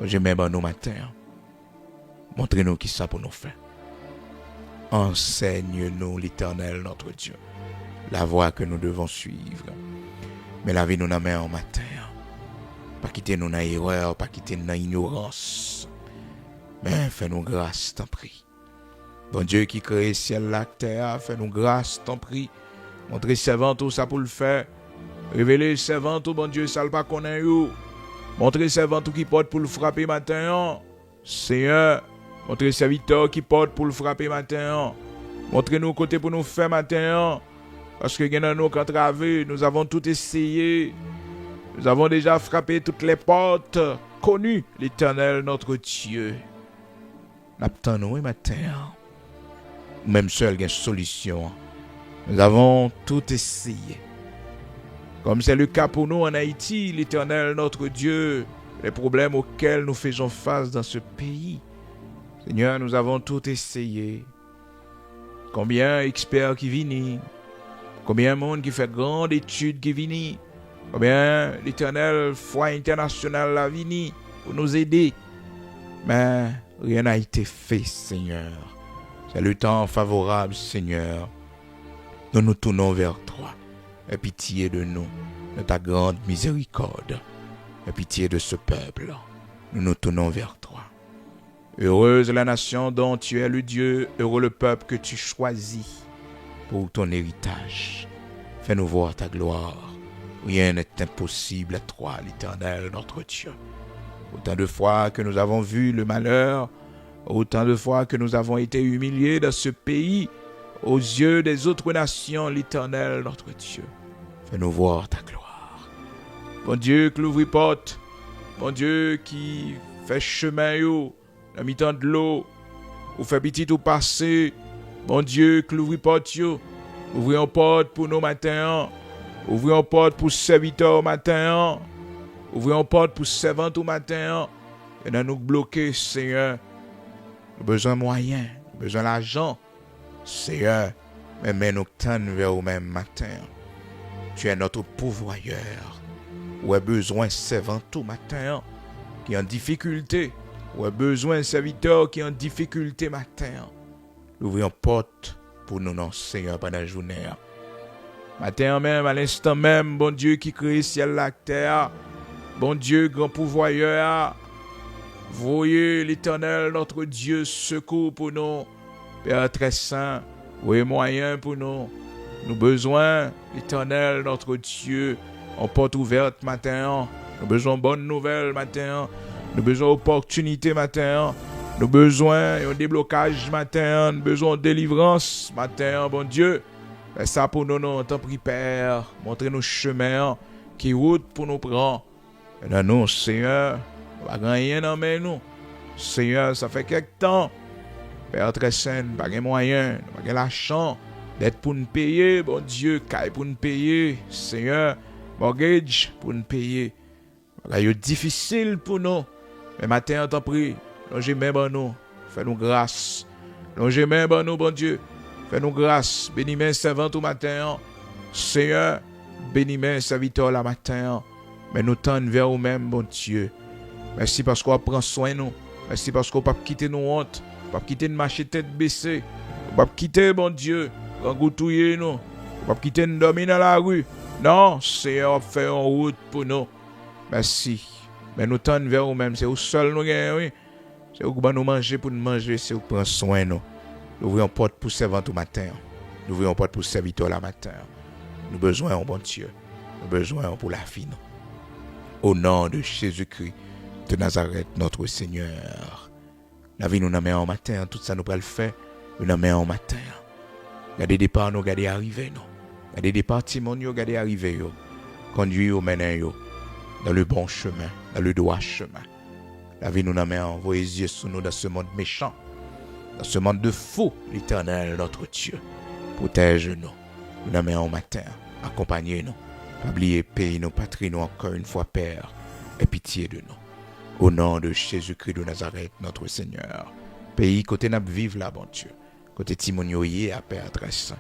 Bon Dieu même nous matin, montrez-nous qui ça pour nous faire. Enseigne-nous l'Éternel notre Dieu, la voie que nous devons suivre. Mais la vie nous n'a mis en matin. Pas quitter nous dans l'erreur, pas quitter nous dans l'ignorance. Mais fais-nous grâce, t'en prie. Bon Dieu qui crée le ciel, la terre, fais-nous grâce, t'en prie. Montrez servant tout ça pour le faire. Révélez servant tout, bon Dieu, ça le pas connaît you. Montrez servant tout qui porte pour le frapper matin. Seigneur, montrez serviteur qui porte pour le frapper matin. Montrez-nous côté pour nous faire matin. Parce que dans nous entravé, nous avons tout essayé. Nous avons déjà frappé toutes les portes. Connu l'Éternel notre Dieu. N'attendons matin. Même seul une solution. Nous avons tout essayé. Comme c'est le cas pour nous en Haïti, l'Éternel notre Dieu, les problèmes auxquels nous faisons face dans ce pays. Seigneur, nous avons tout essayé. Combien d'experts qui viennent, combien de monde qui fait grande étude qui viennent, combien l'Éternel foi internationale la viennent pour nous aider. Mais rien n'a été fait, Seigneur. C'est le temps favorable, Seigneur. Nous nous tournons vers toi. Aie pitié de nous, de ta grande miséricorde. Aie pitié de ce peuple. Nous nous tournons vers toi. Heureuse la nation dont tu es le Dieu, heureux le peuple que tu choisis pour ton héritage. Fais-nous voir ta gloire. Rien n'est impossible à toi, l'Éternel, notre Dieu. Autant de fois que nous avons vu le malheur, autant de fois que nous avons été humiliés dans ce pays, aux yeux des autres nations, l'Éternel, notre Dieu. Fais-nous voir ta gloire. Bon Dieu qui l'ouvre porte, bon Dieu qui fait chemin yo, dans mi-temps de l'eau, ou fait petit ou passer, bon Dieu qui l'ouvre porte yo, ouvrez une porte pour nos matins, ouvrez une porte pour serviteurs au matin, ouvrez une porte pour servantes au matin, et dans nous bloquer, Seigneur. Nous avons besoin de moyens, nous avons besoin d'argent, Seigneur, mais nous tendons vers au même matin. Tu es notre pourvoyeur. Ou a besoin de servants tout matin qui en difficulté. Ou a besoin de serviteurs qui en difficulté matin. Ouvrons porte pour nous, non, Seigneur, pendant la journée. Matin même, à l'instant même, bon Dieu qui crée ciel la terre. Bon Dieu, grand pourvoyeur. Voyez l'Éternel, notre Dieu, secours pour nous. Père très saint, voyez moyen pour nous. Nous besoin, l'Éternel, notre Dieu, en porte ouverte matin. Nous besoin de bonnes nouvelles matin. Nous besoin d'opportunités matin. Nous besoin de déblocage matin. Nous besoin de délivrance matin, bon Dieu. Fais ça pour nous, nous, t'en prie, Père. Montrez-nous chemin qui route pour nous prendre. Et dans nous, Seigneur, pas rien dans nous. Seigneur, ça fait quelque temps. Père très saint, pas de moyens, pas de l'argent, d'être pour nous payer, bon Dieu, caille pour nous payer, Seigneur, mortgage pour nous payer. C'est difficile pour nous. Mais matin, on t'en prie, longez même en nous, fais-nous grâce. Longez même en nous, bon Dieu, fais-nous grâce. Bénis mes servants tout matin, Seigneur, bénis mes serviteurs la matin. Mais nous tendons vers nous-mêmes, bon Dieu. Merci parce qu'on prend soin de nous. Merci parce qu'on ne peut pas quitter nos hontes. On ne peut pas quitter de marcher tête baissée. On ne peut pas quitter, bon Dieu, rengoutouiller nous. On ne peut pas quitter de dormir dans la rue. Non, Seigneur, fait en route pour nous. Merci. Mais nous tendons vers nous-mêmes. C'est où seul nous gagnons, oui. C'est où nous manger pour nous manger. C'est où prendre soin de nous. Nous ouvrons porte pour servant au matin. Nous ouvrons porte pour serviteur la matin. Nous besoin, bon Dieu. Nous besoin pour la vie, nous. Au nom de Jésus-Christ de Nazareth, notre Seigneur. La vie nous n'a mis en matin, tout ça nous peut le faire, nous n'a mis en matin. Gardez départ, nous gardez arriver, nous. Gardez départ, Timon, nous gardez arriver, nous. Conduit au menin, nous. Dans le bon chemin, dans le droit chemin. La vie nous n'a mis en envoyé yeux sur nous dans ce monde méchant, dans ce monde de fous, l'Éternel, notre Dieu. Protège-nous. Nous n'a mis en matin. Accompagnez-nous. Oubliez, pays, nos patries, nous encore une fois, Père. Aie pitié de nous. Au nom de Jésus-Christ de Nazareth, notre Seigneur. Pays côté n'a vivre là, bon Dieu. Côté Timonioye à Père très saint.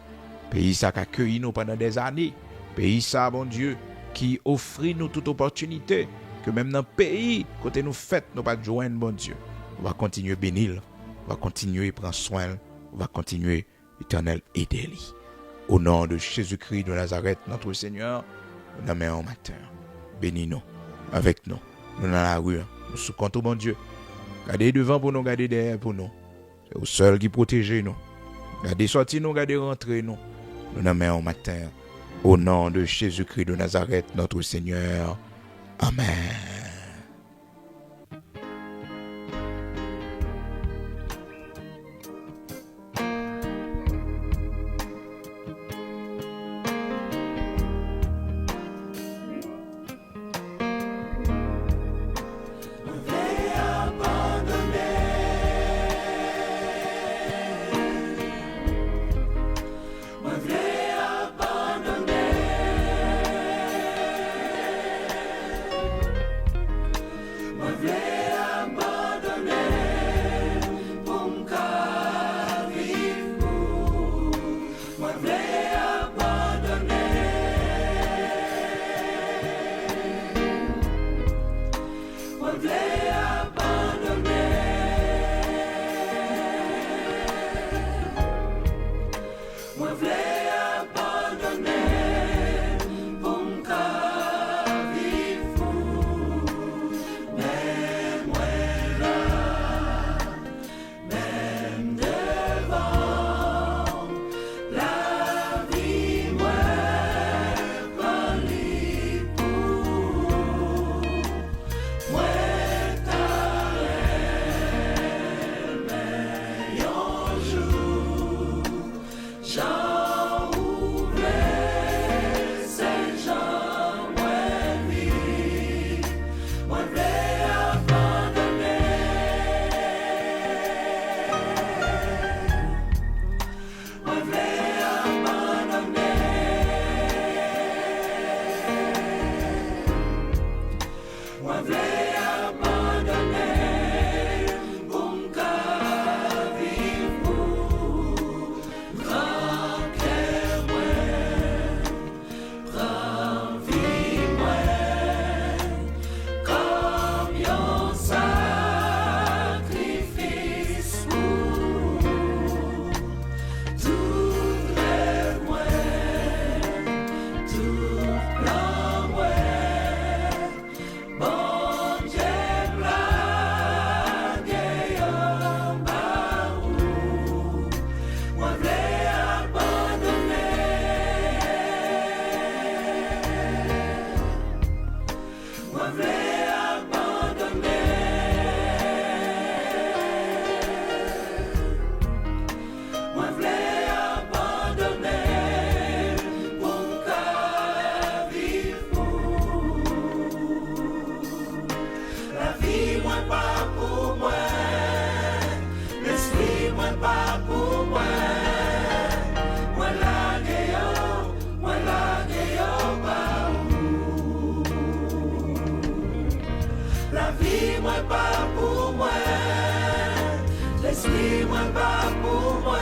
Pays ça qui accueille nous pendant des années. Pays ça, bon Dieu, qui offre nous toute opportunité. Que même dans le pays, côté nous faites, nous pas joindre, bon Dieu. On va continuer à bénir. On va continuer à prendre soin. On va continuer, Éternel, aider-lui. Au nom de Jésus-Christ de Nazareth, notre Seigneur, nous la mettons au matin. Bénis-nous, avec nous. Nous dans la rue, nous sous compte au bon Dieu. Gardez devant pour nous, gardez derrière pour nous. C'est au seul qui protège nous. Gardez sortir nous, gardez rentrer nous. Nous la mettons au matin. Au nom de Jésus-Christ de Nazareth, notre Seigneur. Amen. Oui, moi pas pour moi